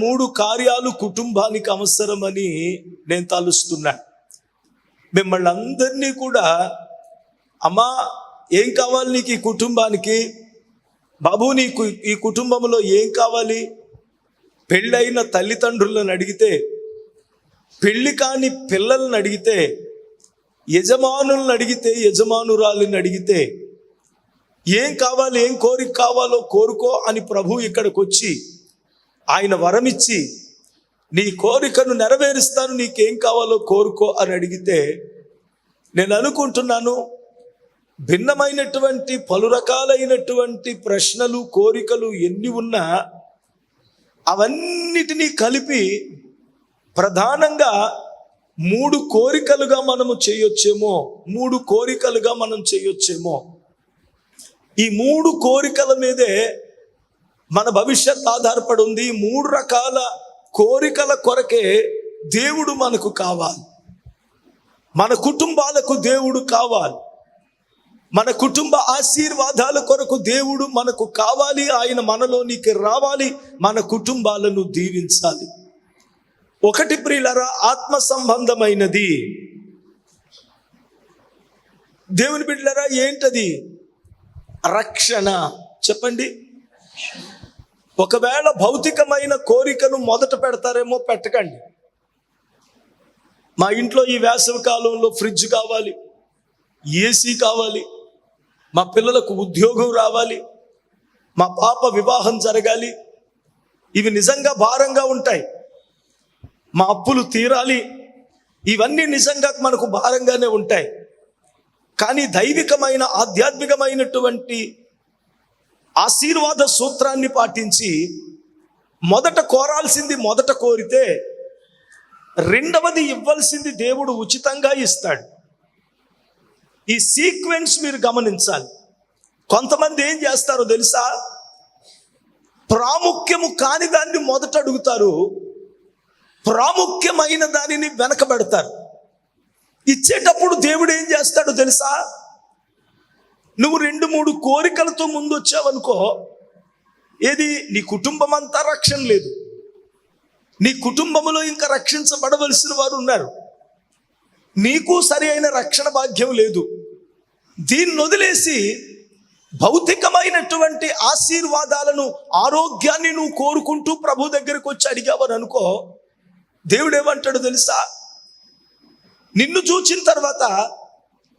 3 కార్యాలు కుటుంబానికి అవసరమని నేను తలుస్తున్నా. మిమ్మల్ని అందరినీ కూడా, అమ్మా ఏం కావాలి నీకు ఈ కుటుంబానికి, బాబు నీకు ఈ కుటుంబంలో ఏం కావాలి, పెళ్ళైన తల్లిదండ్రులను అడిగితే, పెళ్ళి కాని పిల్లలను అడిగితే, యజమానులను అడిగితే, యజమానురాలను అడిగితే ఏం కావాలి, ఏం కోరిక కావాలో కోరుకో అని ప్రభు ఇక్కడికి వచ్చి ఆయన వరమిచ్చి నీ కోరికను నెరవేరుస్తాను, నీకేం కావాలో కోరుకో అని అడిగితే, నేను అనుకుంటున్నాను భిన్నమైనటువంటి పలు రకాలైనటువంటి ప్రశ్నలు కోరికలు ఎన్ని ఉన్నా అవన్నిటినీ కలిపి ప్రధానంగా 3 కోరికలుగా మనము చేయొచ్చేమో, 3 కోరికలుగా మనం చేయొచ్చేమో. ఈ 3 కోరికల మీదే మన భవిష్యత్ ఆధారపడి ఉంది. 3 రకాల కోరికల కొరకే దేవుడు మనకు కావాలి. మన కుటుంబాలకు దేవుడు కావాలి. మన కుటుంబ ఆశీర్వాదాల కొరకు దేవుడు మనకు కావాలి. ఆయన మనలోనికి రావాలి, మన కుటుంబాలను దీవించాలి. 1 ప్రియులారా, ఆత్మ సంబంధమైనది. దేవుని బిడ్డలారా, ఏంటది? రక్షణ. చెప్పండి. ఒకవేళ భౌతికమైన కోరికను మొదట పెడతారేమో, పెట్టకండి. మా ఇంట్లో ఈ వేసవి కాలంలో ఫ్రిడ్జ్ కావాలి, ఏసీ కావాలి, మా పిల్లలకు ఉద్యోగం రావాలి, మా పాప వివాహం జరగాలి, ఇవి నిజంగా భారంగా ఉంటాయి. మా అప్పులు తీరాలి, ఇవన్నీ నిజంగా మనకు భారంగానే ఉంటాయి. కానీ దైవికమైన ఆధ్యాత్మికమైనటువంటి ఆశీర్వాద సూత్రాన్ని పాటించి మొదట కోరాల్సింది మొదట కోరితే, రెండవది ఇవ్వాల్సింది దేవుడు ఉచితంగా ఇస్తాడు. ఈ సీక్వెన్స్ మీరు గమనించాలి. కొంతమంది ఏం చేస్తారో తెలుసా? ప్రాముఖ్యము కాని దాన్ని మొదట అడుగుతారు, ప్రాముఖ్యమైన దానిని వెనకబెడతారు. ఇచ్చేటప్పుడు దేవుడు ఏం చేస్తాడో తెలుసా? నువ్వు 2-3 కోరికలతో ముందు వచ్చావనుకో, ఏది నీ కుటుంబం అంతా రక్షణ లేదు, నీ కుటుంబంలో ఇంకా రక్షించబడవలసిన వారు ఉన్నారు, నీకు సరి అయిన రక్షణ భాగ్యం లేదు. దీన్ని వదిలేసి భౌతికమైనటువంటి ఆశీర్వాదాలను, ఆరోగ్యాన్ని నువ్వు కోరుకుంటూ ప్రభు దగ్గరికి వచ్చి అడిగావని అనుకో, దేవుడు ఏమంటాడు తెలుసా? నిన్ను చూచిన తర్వాత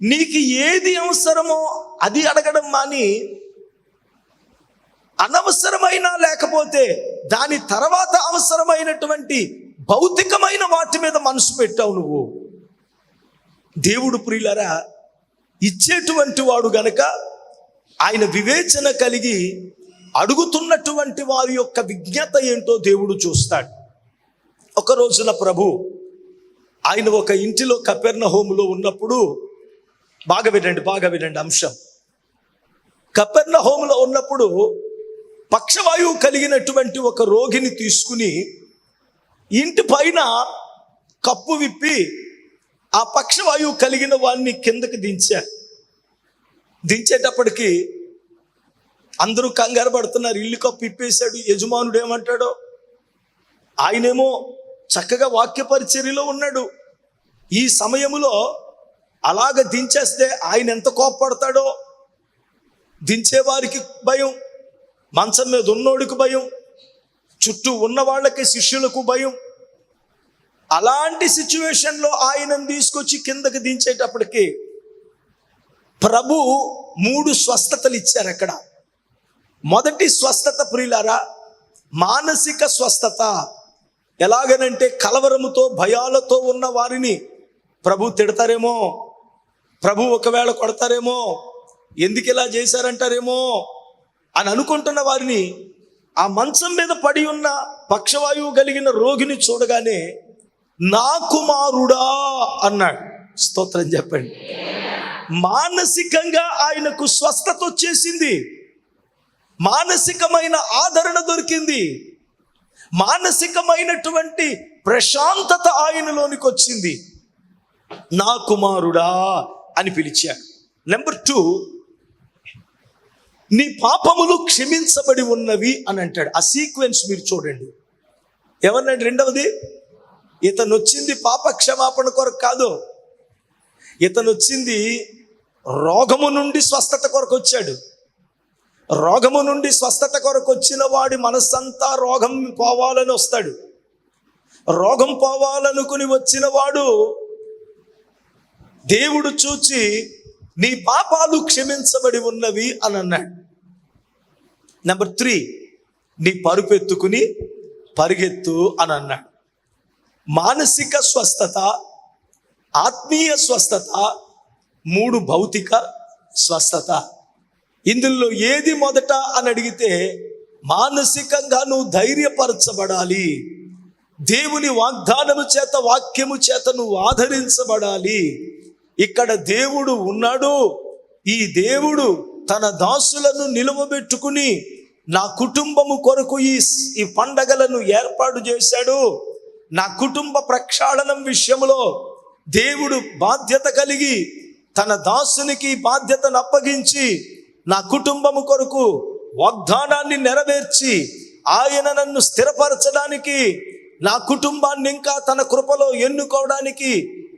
నీకు ఏది అవసరమో అది అడగడం మాని, అనవసరమైన లేకపోతే దాని తర్వాత అవసరమైనటువంటి భౌతికమైన వాటి మీద మనసు పెట్టావు నువ్వు. దేవుడు ప్రియులారా ఇచ్చేటువంటి వాడు గనక ఆయన వివేచన కలిగి అడుగుతున్నటువంటి వారి యొక్క విజ్ఞత ఏంటో దేవుడు చూస్తాడు. ఒక రోజున ప్రభు ఆయన ఒక ఇంటిలో కపెర్నహూములో ఉన్నప్పుడు, బాగా వినండి అంశం. కపెర్నహూములో ఉన్నప్పుడు పక్షవాయువు కలిగినటువంటి ఒక రోగిని తీసుకుని ఇంటి పైన కప్పు విప్పి ఆ పక్షవాయువు కలిగిన వాడిని కిందకి దించేటప్పటికి అందరూ కంగారు పడుతున్నారు. ఇల్లు కప్పు ఇప్పేశాడు. యజమానుడు ఏమంటాడో, ఆయనేమో చక్కగా వాక్య పరిచర్యలో ఉన్నాడు. ఈ సమయంలో అలాగ దించేస్తే ఆయన ఎంత కోప్పడతాడో. దించేవారికి భయం, మంచం మీద ఉన్నోడికి భయం, చుట్టూ ఉన్న వాళ్ళకి శిష్యులకు భయం. అలాంటి సిచ్యువేషన్లో ఆయనను తీసుకొచ్చి కిందకి దించేటప్పటికి ప్రభు 3 స్వస్థతలు ఇచ్చారు అక్కడ. మొదటి స్వస్థత ప్రియులారా, మానసిక స్వస్థత. ఎలాగనంటే కలవరముతో, భయాలతో ఉన్న వారిని ప్రభు తిడతారేమో, ప్రభు ఒకవేళ కొడతారేమో, ఎందుకు ఇలా చేశారంటారేమో అని అనుకుంటున్న వారిని ఆ మంచం మీద పడి ఉన్న పక్షవాయువు కలిగిన రోగిని చూడగానే నా కుమారుడా అన్నాడు. స్తోత్రం చెప్పండి. మానసికంగా ఆయనకు స్వస్థత వచ్చేసింది, మానసికమైన ఆదరణ దొరికింది, మానసికమైనటువంటి ప్రశాంతత ఆయనలోనికి వచ్చింది. నా కుమారుడా అని పిలిచాడు. నెంబర్ 2, నీ పాపములు క్షమించబడి ఉన్నవి అని అంటాడు. ఆ సీక్వెన్స్ మీరు చూడండి. ఏమన్నాడు రెండవది? ఇతను వచ్చింది పాప క్షమాపణ కొరకు కాదు, ఇతను వచ్చింది రోగము నుండి స్వస్థత కొరకు వచ్చాడు. రోగము నుండి స్వస్థత కొరకు వచ్చిన వాడి మనస్సంతా రోగం పోవాలని వస్తాడు. రోగం పోవాలనుకుని వచ్చిన వాడు దేవుడు చూచి నీ పాపాలు క్షమించబడి ఉన్నవి అని అన్నాడు. నెంబర్ 3, నీ పరుపెత్తుకుని పరిగెత్తు అని అన్నాడు. మానసిక స్వస్థత, ఆత్మీయ స్వస్థత, 3 భౌతిక స్వస్థత. ఇందులో ఏది మొదట అని అడిగితే మానసికంగా నువ్వు ధైర్యపరచబడాలి. దేవుని వాగ్దానము చేత, వాక్యము చేత నువ్వు ఆదరించబడాలి. ఇక్కడ దేవుడు ఉన్నాడు. ఈ దేవుడు తన దాసులను నిలువబెట్టుకుని నా కుటుంబము కొరకు ఈ పండగలను ఏర్పాటు చేశాడు. నా కుటుంబ ప్రక్షాళనం విషయంలో దేవుడు బాధ్యత కలిగి తన దాసునికి బాధ్యతను అప్పగించి నా కుటుంబము కొరకు వాగ్దానాన్ని నెరవేర్చి ఆయన నన్ను స్థిరపరచడానికి, నా కుటుంబాన్ని ఇంకా తన కృపలో ఎన్నుకోవడానికి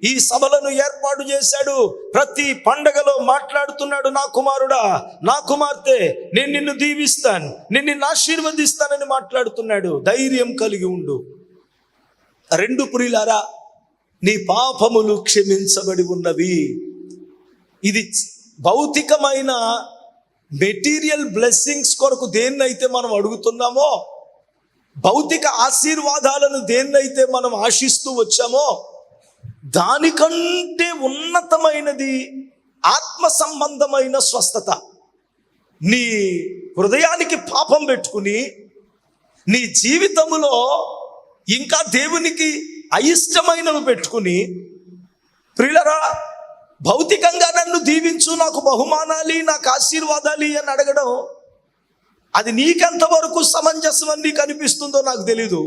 ఈ సభలను ఏర్పాటు చేశాడు. ప్రతి పండగలో మాట్లాడుతున్నాడు, నా కుమారుడా, నా కుమార్తె, నేను నిన్ను దీవిస్తాను, నేను నిన్ను ఆశీర్వదిస్తానని మాట్లాడుతున్నాడు. ధైర్యం కలిగి ఉండు. 2 ప్రియులారా, నీ పాపములు క్షమించబడి ఉన్నవి. ఇది భౌతికమైన మెటీరియల్ బ్లెస్సింగ్స్ కొరకు దేన్నైతే మనం అడుగుతున్నామో, భౌతిక ఆశీర్వాదాలను దేన్నైతే మనం ఆశిస్తూ వచ్చామో, దానికంటే ఉన్నతమైనది ఆత్మ సంబంధమైన స్వస్థత. నీ హృదయానికి పాపం పెట్టుకుని నీ జీవితంలో ఇంకా దేవునికి అయిష్టమైనవి పెట్టుకుని, ప్రియులరా, భౌతికంగా నన్ను దీవించు, నాకు బహుమానాలి, నాకు ఆశీర్వాదాలి అని అడగడం, అది నీకెంతవరకు సమంజసం అని నీకు అనిపిస్తుందో నాకు తెలీదు.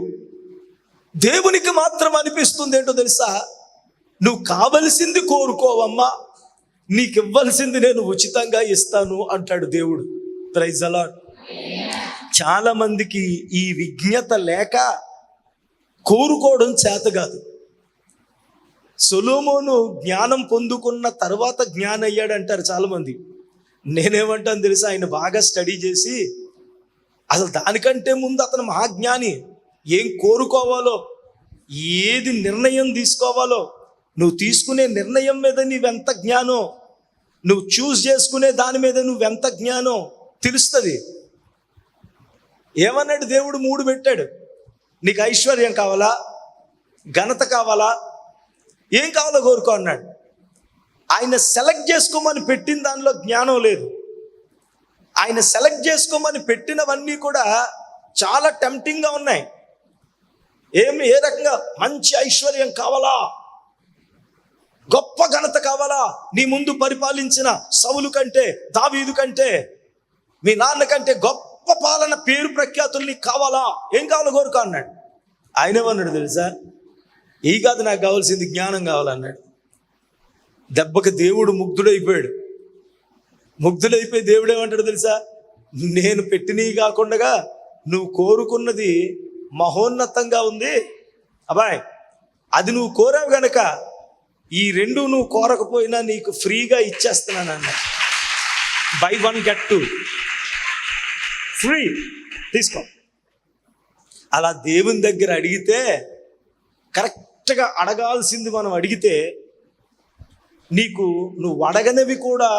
దేవునికి మాత్రం అనిపిస్తుంది ఏంటో తెలుసా? నువ్వు కావలసింది కోరుకోవమ్మా, నీకు ఇవ్వాల్సింది నేను ఉచితంగా ఇస్తాను అంటాడు దేవుడు. Praise the Lord. చాలా మందికి ఈ విజ్ఞత లేక కోరుకోవడం చేత కాదు. సొలొమోను జ్ఞానం పొందుకున్న తర్వాత జ్ఞానం అయ్యాడు అంటారు చాలామంది. నేనేమంటాను తెలుసా? ఆయన బాగా స్టడీ చేసి అసలు దానికంటే ముందు అతను మహాజ్ఞాని. ఏం కోరుకోవాలో, ఏది నిర్ణయం తీసుకోవాలో, నువ్వు తీసుకునే నిర్ణయం మీద నీవెంత జ్ఞానం, నువ్వు చూస్ చేసుకునే దాని మీద నువ్వెంత జ్ఞానం తెలుస్తుంది. ఏమన్నాడు దేవుడు? 3 పెట్టాడు. నీకు ఐశ్వర్యం కావాలా, ఘనత కావాలా, ఏం కావాలో కోరుకో అన్నాడు. ఆయన సెలెక్ట్ చేసుకోమని పెట్టిన దానిలో జ్ఞానం లేదు. ఆయన సెలెక్ట్ చేసుకోమని పెట్టినవన్నీ కూడా చాలా టెంప్టింగ్గా ఉన్నాయి. ఏ రకంగా? మంచి ఐశ్వర్యం కావాలా, గొప్ప ఘనత కావాలా, నీ ముందు పరిపాలించిన సౌలు కంటే, దావీదు కంటే, మీ నాన్న కంటే గొప్ప పాలన, పేరు ప్రఖ్యాతులు నీకు కావాలా, ఏం కావాలో కోరుకో అన్నాడు. ఆయన ఏమన్నాడు తెలుసా? ఈ కాదు నాకు కావాల్సింది, జ్ఞానం కావాలన్నాడు. దెబ్బకి దేవుడు ముగ్ధుడైపోయాడు. ముగ్ధుడైపోయి దేవుడు ఏమంటాడు తెలుసా? నేను పెట్టినవి కాకుండా నువ్వు కోరుకున్నది మహోన్నతంగా ఉంది అబ్బాయ్, అది నువ్వు కోరావు గనక ఈ 2 నువ్వు కోరకపోయినా నీకు ఫ్రీగా ఇచ్చేస్తున్నాను అన్నాడు. బై 1 get 2 ఫ్రీ, తీసుకో. అలా దేవుని దగ్గర అడిగితే, కరెక్ట్గా అడగాల్సింది మనం అడిగితే, నువ్వు అడగనివి కూడా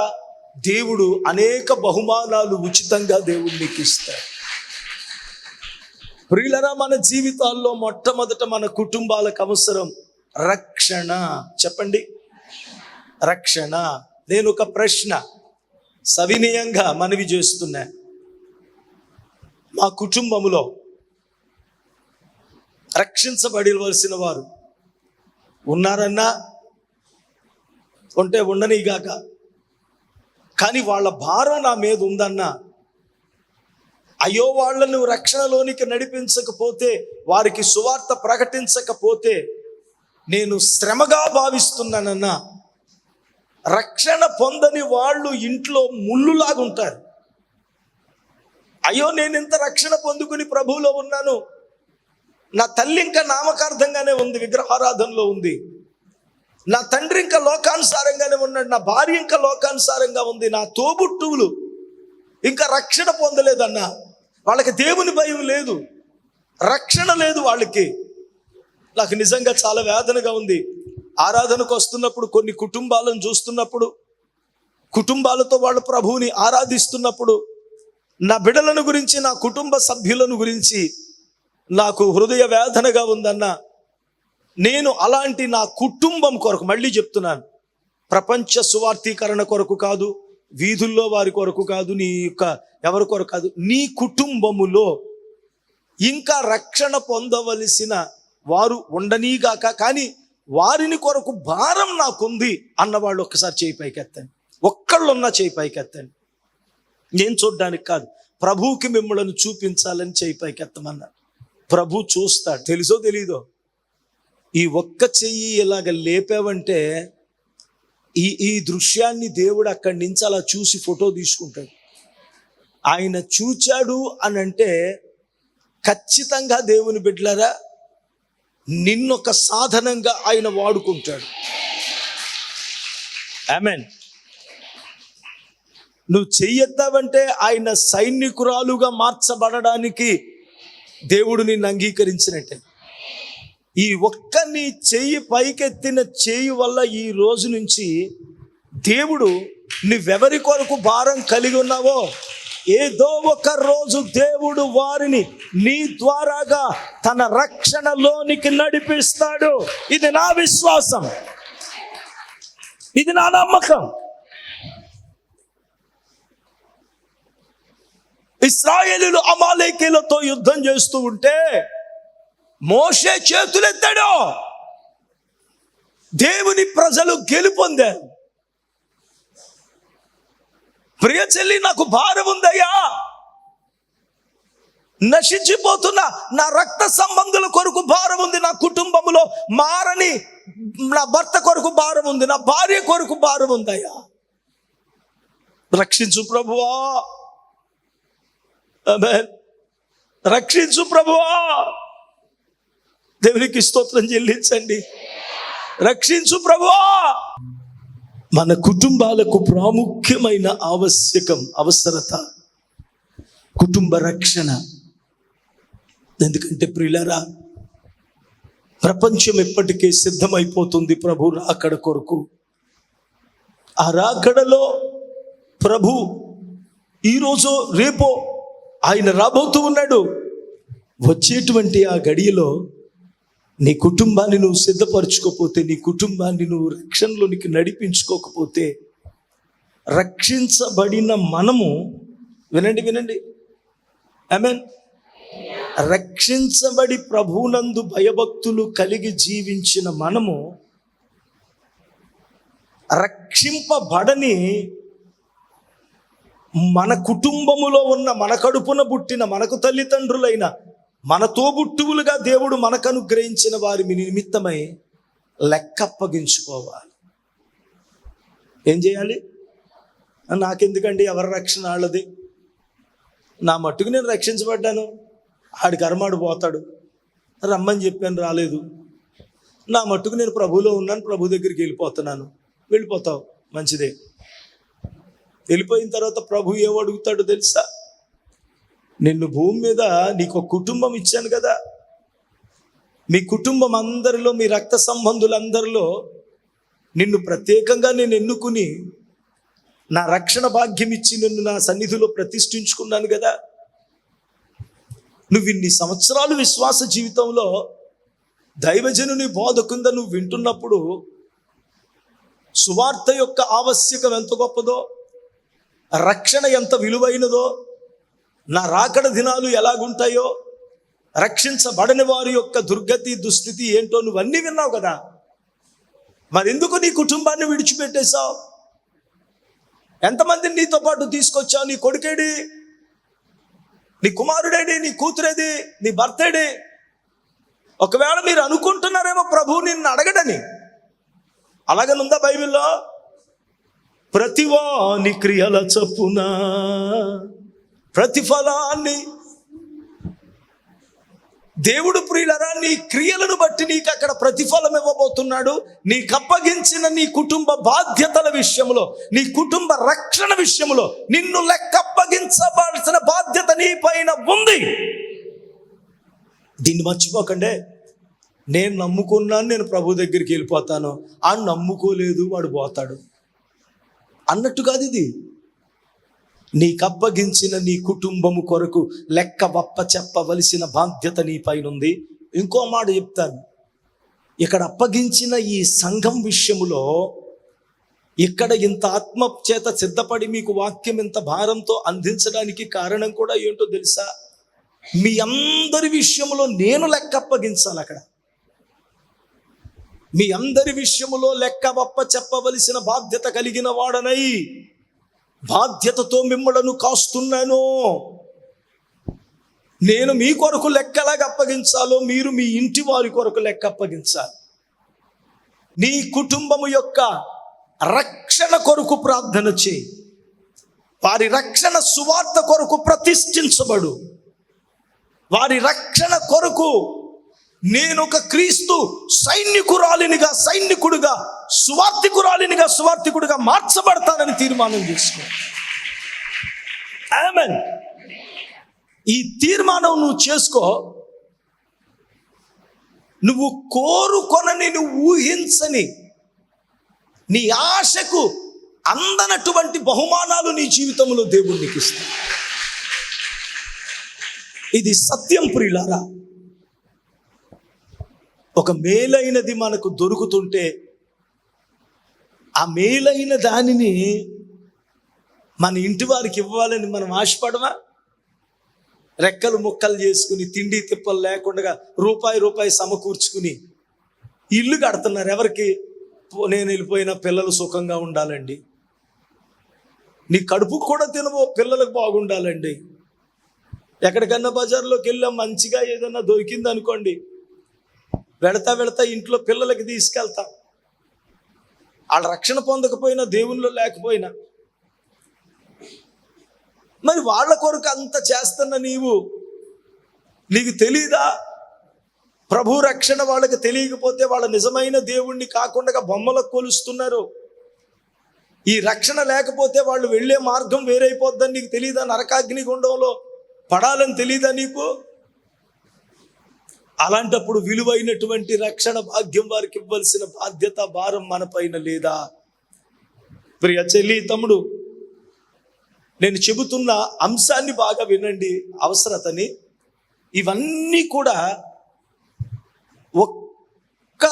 దేవుడు అనేక బహుమానాలు ఉచితంగా దేవుడు నీకు ఇస్తాడు. ప్రియులరా, మన జీవితాల్లో మొట్టమొదట మన కుటుంబాలకు అవసరం రక్షణ. చెప్పండి, రక్షణ. నేను ఒక ప్రశ్న సవినయంగా మనవి చేస్తున్నా. మా కుటుంబంలో రక్షించబడవలసిన వారు ఉన్నారన్నా, ఉంటే ఉండనిగాక, కానీ వాళ్ళ భారం నా మీద ఉందన్నా, అయ్యో వాళ్ళను రక్షణలోనికి నడిపించకపోతే, వారికి సువార్త ప్రకటించకపోతే నేను శ్రమగా భావిస్తున్నానన్నా, రక్షణ పొందని వాళ్ళు ఇంట్లో ముళ్ళులాగుంటారు. అయ్యో నేను ఇంత రక్షణ పొందుకుని ప్రభువులో ఉన్నాను, నా తల్లి ఇంకా నామకార్థంగానే ఉంది, విగ్రహారాధనలో ఉంది. నా తండ్రి ఇంకా లోకానుసారంగానే ఉన్నాడు, నా భార్య ఇంకా లోకానుసారంగా ఉంది, నా తోబుట్టువులు ఇంకా రక్షణ పొందలేదన్నా. వాళ్ళకి దేవుని భయం లేదు, రక్షణ లేదు వాళ్ళకి. నాకు నిజంగా చాలా వేదనగా ఉంది. ఆరాధనకు వస్తున్నప్పుడు కొన్ని కుటుంబాలను చూస్తున్నప్పుడు, కుటుంబాలతో వాళ్ళు ప్రభువుని ఆరాధిస్తున్నప్పుడు, నా బిడ్డలను గురించి, నా కుటుంబ సభ్యులను గురించి నాకు హృదయ వేదనగా ఉందన్నా. నేను అలాంటి నా కుటుంబం కొరకు, మళ్ళీ చెప్తున్నాను, ప్రపంచ సువార్థీకరణ కొరకు కాదు, వీధుల్లో వారి కొరకు కాదు, నీ యొక్క ఎవరి కొరకు కాదు, నీ కుటుంబములో ఇంకా రక్షణ పొందవలసిన వారు ఉండనీగాక, కానీ వారిని కొరకు భారం నాకుంది అన్నవాళ్ళు ఒక్కసారి చేయి పైకెత్తండి. ఒక్కళ్ళున్నా చేయి పైకెత్తండి. నేను చూడ్డానికి కాదు, ప్రభువుకి మిమ్మల్ని చూపించాలని చేయి పైకెత్తమన్నా. ప్రభు చూస్తాడు, తెలుసో తెలీదో. ఈ ఒక్క చెయ్యి ఇలాగ లేపావంటే ఈ దృశ్యాన్ని దేవుడు అక్కడి నుంచి అలా చూసి ఫోటో తీసుకుంటాడు. ఆయన చూచాడు అని అంటే ఖచ్చితంగా దేవుని బిడ్డలారా నిన్నొక సాధనంగా ఆయన వాడుకుంటాడు. ఆమేన్. నువ్వు చెయ్యొద్దావంటే ఆయన సైనికురాలుగా మార్చబడడానికి దేవుడు నిన్ను అంగీకరించినట్టే. ఈ ఒక్క నీ చెయ్యి పైకెత్తిన చెయ్యి వల్ల ఈ రోజు నుంచి దేవుడు నువ్వెవరి కొరకు భారం కలిగి ఉన్నావో ఏదో ఒక రోజు దేవుడు వారిని నీ ద్వారాగా తన రక్షణలోనికి నడిపిస్తాడు. ఇది నా విశ్వాసం, ఇది నా నమ్మకం. ఇశ్రాయేలీయులు అమాలేకీయులతో యుద్ధం చేస్తూ ఉంటే మోషే చేతులెత్తాడు, దేవుని ప్రజలు గెలుపొందారు. ప్రియ చెల్లి, నాకు భారం ఉందయ్యా, నశించిపోతున్నా నా రక్త సంబంధుల కొరకు భారం ఉంది, నా కుటుంబంలో మారని నా భర్త కొరకు భారం ఉంది, నా భార్య కొరకు భారం ఉందయ్యా, రక్షించు ప్రభువా, రక్షించు ప్రభువా. దేవునికి స్తోత్రం చెల్లించండి. రక్షించు ప్రభువా. మన కుటుంబాలకు ప్రాముఖ్యమైన అవసరత కుటుంబ రక్షణ. ఎందుకంటే ప్రియులారా, ప్రపంచం ఎప్పటికే సిద్ధమైపోతుంది ప్రభు రాకడ కొరకు. ఆ రాకడలో ప్రభు ఈరోజు రేపో ఆయన రాబోతూ ఉన్నాడు. వచ్చేటువంటి ఆ గడియలో నీ కుటుంబాన్ని నువ్వు సిద్ధపరచుకోకపోతే, నీ కుటుంబాన్ని నువ్వు రక్షణలోనికి నడిపించుకోకపోతే, రక్షించబడిన మనము, వినండి, ఆమేన్, రక్షించబడి ప్రభువునందు భయభక్తులు కలిగి జీవించిన మనము రక్షింపబడని మన కుటుంబములో ఉన్న, మన కడుపున పుట్టిన, మనకు తల్లిదండ్రులైన, మన తోబుట్టువులుగా దేవుడు మనకు అనుగ్రహించిన వారి నిమిత్తమై లెక్కప్పగించుకోవాలి. ఏం చేయాలి? నాకెందుకండి, ఎవరి రక్షణ వాళ్ళది, నా మట్టుకు నేను రక్షించబడ్డాను, ఆడి కర్మాడు పోతాడు, రమ్మని చెప్పాను రాలేదు, నా మట్టుకు నేను ప్రభువులో ఉన్నాను, ప్రభు దగ్గరికి వెళ్ళిపోతున్నాను. వెళ్ళిపోతావు, మంచిదే. వెళ్ళిపోయిన తర్వాత ప్రభు ఏమడుగుతాడో తెలుసా? నిన్ను భూమి మీద నీకు ఒక కుటుంబం ఇచ్చాను కదా, మీ కుటుంబం అందరిలో, మీ రక్త సంబంధులందరిలో నిన్ను ప్రత్యేకంగా నేను ఎన్నుకుని నా రక్షణ భాగ్యం ఇచ్చి నిన్ను నా సన్నిధిలో ప్రతిష్ఠించుకున్నాను కదా. నువ్వు ఇన్ని సంవత్సరాలు విశ్వాస జీవితంలో దైవజనుని బోధ కింద నువ్వు వింటున్నప్పుడు సువార్త యొక్క ఆవశ్యకం ఎంత గొప్పదో, రక్షణ ఎంత విలువైనదో, నా రాకడ దినాలు ఎలాగుంటాయో, రక్షించబడని వారి యొక్క దుర్గతి దుస్థితి ఏంటో నువ్వన్నీ విన్నావు కదా. మరెందుకు నీ కుటుంబాన్ని విడిచిపెట్టేశావు? ఎంతమందిని నీతో పాటు తీసుకొచ్చావు? నీ కొడుకేడి, నీ కుమారుడేడి, నీ కూతురేది, నీ భర్తేడి? ఒకవేళ మీరు అనుకుంటున్నారేమో ప్రభువు నిన్ను అడగడని, అలాగనుందా బైబిల్లో? ప్రతివాని క్రియల చొప్పున ప్రతిఫలాన్ని దేవుడు ప్రియులరా నీ క్రియలను బట్టి నీకు అక్కడ ప్రతిఫలం ఇవ్వబోతున్నాడు. నీకు అప్పగించిన నీ కుటుంబ బాధ్యతల విషయంలో, నీ కుటుంబ రక్షణ విషయంలో నిన్ను లెక్కప్పగించవలసిన బాధ్యత నీ పైన ఉంది. దీన్ని మర్చిపోకండి. నేను నమ్ముకున్నాను, నేను ప్రభు దగ్గరికి వెళ్ళిపోతాను, ఆ నమ్ముకోలేదు వాడు పోతాడు అన్నట్టు కాదు ఇది. నీకు అప్పగించిన నీ కుటుంబము కొరకు లెక్క చెప్పవలసిన బాధ్యత నీ పైన ఉంది. ఇంకో మాట చెప్తాను, ఇక్కడ అప్పగించిన ఈ సంఘం విషయములో ఇక్కడ ఇంత ఆత్మ చేత సిద్ధపడి మీకు వాక్యం ఇంత భారంతో అందించడానికి కారణం కూడా ఏంటో తెలుసా? మీ అందరి విషయంలో నేను లెక్క అప్పగించాలి. అక్కడ మీ అందరి విషయములో లెక్క చెప్పవలసిన బాధ్యత కలిగిన వాడనై బాధ్యతతో మిమ్మలను కాస్తున్నాను. నేను మీ కొరకు లెక్కలాగా అప్పగించాలో మీరు మీ ఇంటి వారి కొరకు లెక్క అప్పగించాలి. నీ కుటుంబము యొక్క రక్షణ కొరకు ప్రార్థన చేయి. వారి రక్షణ సువార్త కొరకు ప్రతిష్ఠించబడు. వారి రక్షణ కొరకు నేను ఒక క్రీస్తు సైనికుడిగా సువార్థికుడిగా మార్చబడతానని తీర్మానం చేసుకో. ఆమేన్. ఈ తీర్మానం నువ్వు చేసుకో. నువ్వు కోరుకొనని, నువ్వు ఊహించని, నీ ఆశకు అందనటువంటి బహుమానాలు నీ జీవితంలో దేవుడు నీకు ఇస్తాడు. ఇది సత్యం ప్రియులారా. ఒక మేలైనది మనకు దొరుకుతుంటే ఆ మేలైన దానిని మన ఇంటి వారికి ఇవ్వాలని మనం ఆశపడమా? రెక్కలు ముక్కలు చేసుకుని తిండి తిప్పలు లేకుండా రూపాయి సమకూర్చుకుని ఇల్లు కడుతున్నారు. ఎవరికి? నేను వెళ్ళిపోయిన పిల్లలు సుఖంగా ఉండాలండి, నీ కడుపుకు కూడా తినబో, పిల్లలకు బాగుండాలండి. ఎక్కడికన్నా బజార్లోకి వెళ్ళాం, మంచిగా ఏదన్నా దొరికింది అనుకోండి, వెళతా ఇంట్లో పిల్లలకి తీసుకెళ్తాం. వాళ్ళ రక్షణ పొందకపోయినా, దేవునిలో లేకపోయినా, మరి వాళ్ళ కొరకు అంత చేస్తున్న నీకు తెలీదా? ప్రభు రక్షణ వాళ్ళకి తెలియకపోతే వాళ్ళ నిజమైన దేవుణ్ణి కాకుండా బొమ్మలకు కొలుస్తున్నారు. ఈ రక్షణ లేకపోతే వాళ్ళు వెళ్ళే మార్గం వేరైపోద్దని నీకు తెలీదా? నరకాగ్ని గుండంలో పడాలని తెలీదా నీకు? అలాంటప్పుడు విలువైనటువంటి రక్షణ భాగ్యం వారికి ఇవ్వాల్సిన బాధ్యత, భారం మన పైన లేదా? ప్రియ చెల్లి, తమ్ముడు, నేను చెబుతున్న అంశాన్ని బాగా వినండి, అవసరతని. ఇవన్నీ కూడా ఒక్క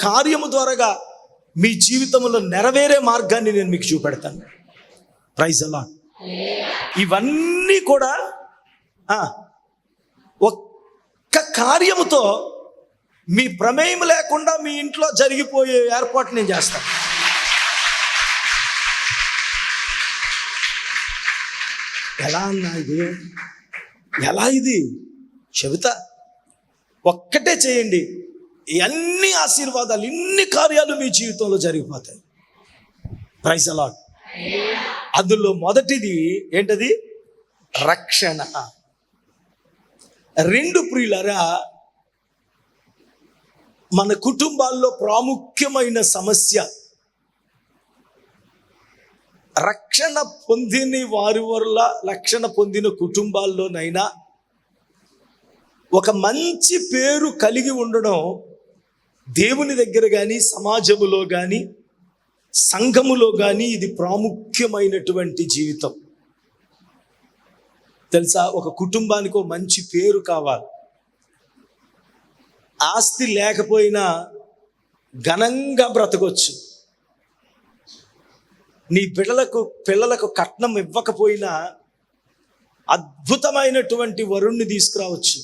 కార్యము ద్వారాగా మీ జీవితంలో నెరవేరే మార్గాన్ని నేను మీకు చూపెడతాను. Praise the Lord. ఇవన్నీ కూడా ఒక్క కార్యముతో మీ ప్రమేయం లేకుండా మీ ఇంట్లో జరిగిపోయే ఏర్పాటు నేను చేస్తాను. ఎలా అన్నా ఇది? ఎలా ఇది చెబుతా. ఒక్కటే చేయండి, అన్ని ఆశీర్వాదాలు, ఇన్ని కార్యాలు మీ జీవితంలో జరిగిపోతాయి. Praise the Lord. అందులో మొదటిది ఏంటది? రక్షణ. 2 ప్రియులారా, మన కుటుంబాల్లో ప్రాముఖ్యమైన సమస్య, రక్షణ పొందిన వారి వల్ల, రక్షణ పొందిన కుటుంబాల్లోనైనా ఒక మంచి పేరు కలిగి ఉండడం దేవుని దగ్గర కానీ, సమాజములో కానీ, సంఘములో కానీ ఇది ప్రాముఖ్యమైనటువంటి జీవితం. తెలుసా? ఒక కుటుంబానికి ఒక మంచి పేరు కావాలి. ఆస్తి లేకపోయినా ఘనంగా బ్రతకొచ్చు. నీ పిల్లలకు కట్నం ఇవ్వకపోయినా అద్భుతమైనటువంటి వరుణ్ణి తీసుకురావచ్చు.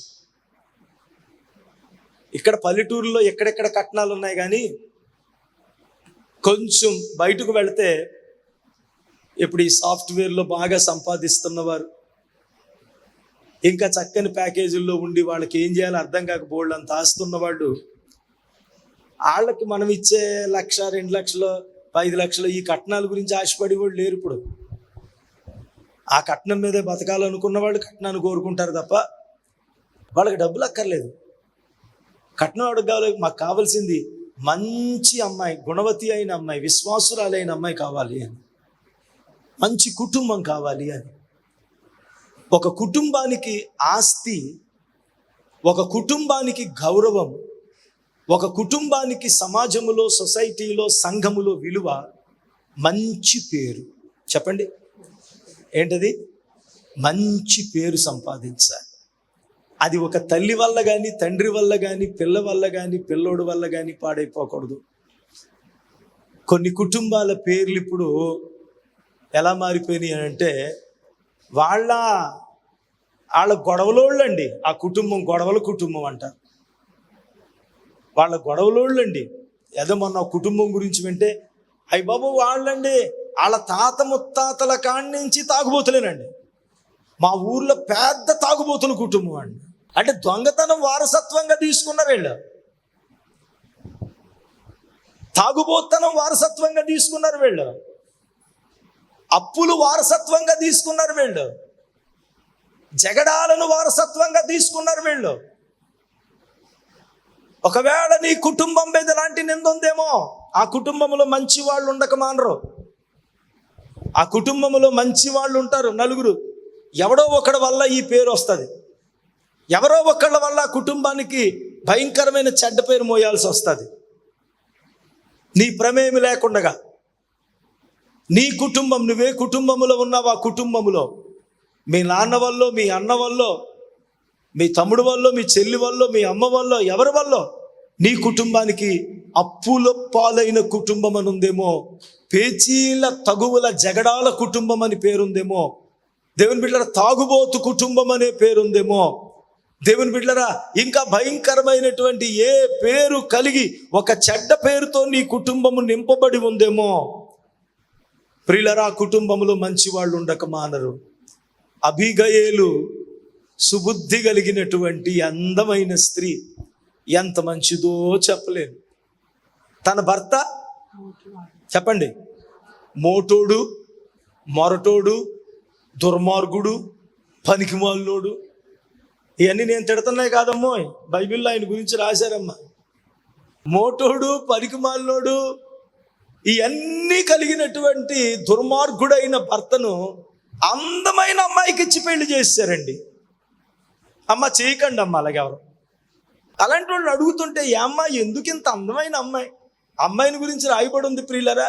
ఇక్కడ పల్లెటూరులో ఎక్కడెక్కడ కట్నాలు ఉన్నాయి, కానీ కొంచెం బయటకు వెళితే ఇప్పుడు ఈ సాఫ్ట్వేర్లో బాగా సంపాదిస్తున్నవారు, ఇంకా చక్కని ప్యాకేజీల్లో ఉండి వాళ్ళకి ఏం చేయాలో అర్థం కాకపోవడం అంత ఆస్తున్న వాళ్ళు, వాళ్ళకి మనం ఇచ్చే 1,00,000, 2 లక్షలు, 5 లక్షలు ఈ కట్నాల గురించి ఆశపడి వాళ్ళు లేరు. ఇప్పుడు ఆ కట్నం మీదే బతకాలనుకున్న వాళ్ళు కట్నాన్ని కోరుకుంటారు తప్ప వాళ్ళకి డబ్బులు అక్కర్లేదు. కట్నం అడగాలి, మాకు కావాల్సింది మంచి అమ్మాయి, గుణవతి అయిన అమ్మాయి, విశ్వాసురాలైన అమ్మాయి కావాలి అని, మంచి కుటుంబం కావాలి అని. ఒక కుటుంబానికి ఆస్తి, ఒక కుటుంబానికి గౌరవం, ఒక కుటుంబానికి సమాజములో, సొసైటీలో, సంఘములో విలువ మంచి పేరు. చెప్పండి ఏంటది? మంచి పేరు సంపాదించాలి. అది ఒక తల్లి వల్ల కానీ, తండ్రి వల్ల కానీ, పిల్ల వల్ల కానీ, పిల్లోడు వల్ల కానీ పాడైపోకూడదు. కొన్ని కుటుంబాల పేర్లు ఇప్పుడు ఎలా మారిపోయినాయి అంటే, వాళ్ళ గొడవలోళ్ళండి. ఆ కుటుంబం గొడవల కుటుంబం అంటారు. వాళ్ళ గొడవలోళ్ళండి. ఏదో మొన్న కుటుంబం గురించి వింటే, అయ్య బాబు వాళ్ళండి, వాళ్ళ తాత ముత్తాతల కాడి నుంచి తాగుబోతులేనండి. మా ఊర్లో పెద్ద తాగుబోతుల కుటుంబం అండి. అంటే దొంగతనం వారసత్వంగా తీసుకున్నారు వీళ్ళు, తాగుబోతనం వారసత్వంగా తీసుకున్నారు వీళ్ళు, అప్పులు వారసత్వంగా తీసుకున్నారు వీళ్ళు, జగడాలను వారసత్వంగా తీసుకున్నారు వీళ్ళు. ఒకవేళ నీ కుటుంబం మీద ఎలాంటి నింద ఉందేమో, ఆ కుటుంబంలో మంచి వాళ్ళు ఉండక మానరు. ఆ కుటుంబంలో మంచి వాళ్ళు ఉంటారు నలుగురు. ఎవడో ఒకడి వల్ల ఈ పేరు వస్తుంది. ఎవరో ఒకళ్ళ వల్ల కుటుంబానికి భయంకరమైన చెడ్డ పేరు మోయాల్సి వస్తుంది. నీ ప్రమేయం లేకుండగా నీ కుటుంబం, నువ్వే కుటుంబంలో ఉన్నావు, ఆ కుటుంబంలో మీ నాన్న వల్ల, మీ అన్న వల్ల, మీ తమ్ముడు వల్ల, మీ చెల్లి వల్ల, మీ అమ్మ వల్ల, ఎవరి వల్ల నీ కుటుంబానికి అప్పుల పాలైన కుటుంబం అని ఉందేమో, పేచీల తగువుల జగడాల కుటుంబం అని పేరుందేమో, దేవుని బిడ్డల తాగుబోతు కుటుంబం అనే పేరుందేమో, దేవుని బిడ్డలరా ఇంకా భయంకరమైనటువంటి ఏ పేరు కలిగి ఒక చెడ్డ పేరుతో నీ కుటుంబము నింపబడి ఉందేమో. ప్రియులరా, కుటుంబంలో మంచి వాళ్ళు ఉండక మానరు. అబీగయేలు సుబుద్ధి కలిగినటువంటి అందమైన స్త్రీ, ఎంత మంచిదో చెప్పలేను. తన భర్త చెప్పండి మోటోడు, మొరటోడు, దుర్మార్గుడు, పనికిమాలినోడు. ఇవన్నీ నేను తిడుతున్నాయి కాదమ్మో, బైబిల్లో ఆయన గురించి రాశారమ్మా. మోటోడు, పనికిమాలినోడు, ఇవన్నీ కలిగినటువంటి దుర్మార్గుడైన భర్తను అందమైన అమ్మాయికి ఇచ్చి పెళ్లి చేశారండి. అమ్మ చేయకండి అమ్మ అలాగే ఎవరు. అలాంటి వాళ్ళు అడుగుతుంటే, ఏ అమ్మాయి ఎందుకు ఇంత అందమైన అమ్మాయి? అమ్మాయిని గురించి రాయబడి ఉంది ప్రియులరా,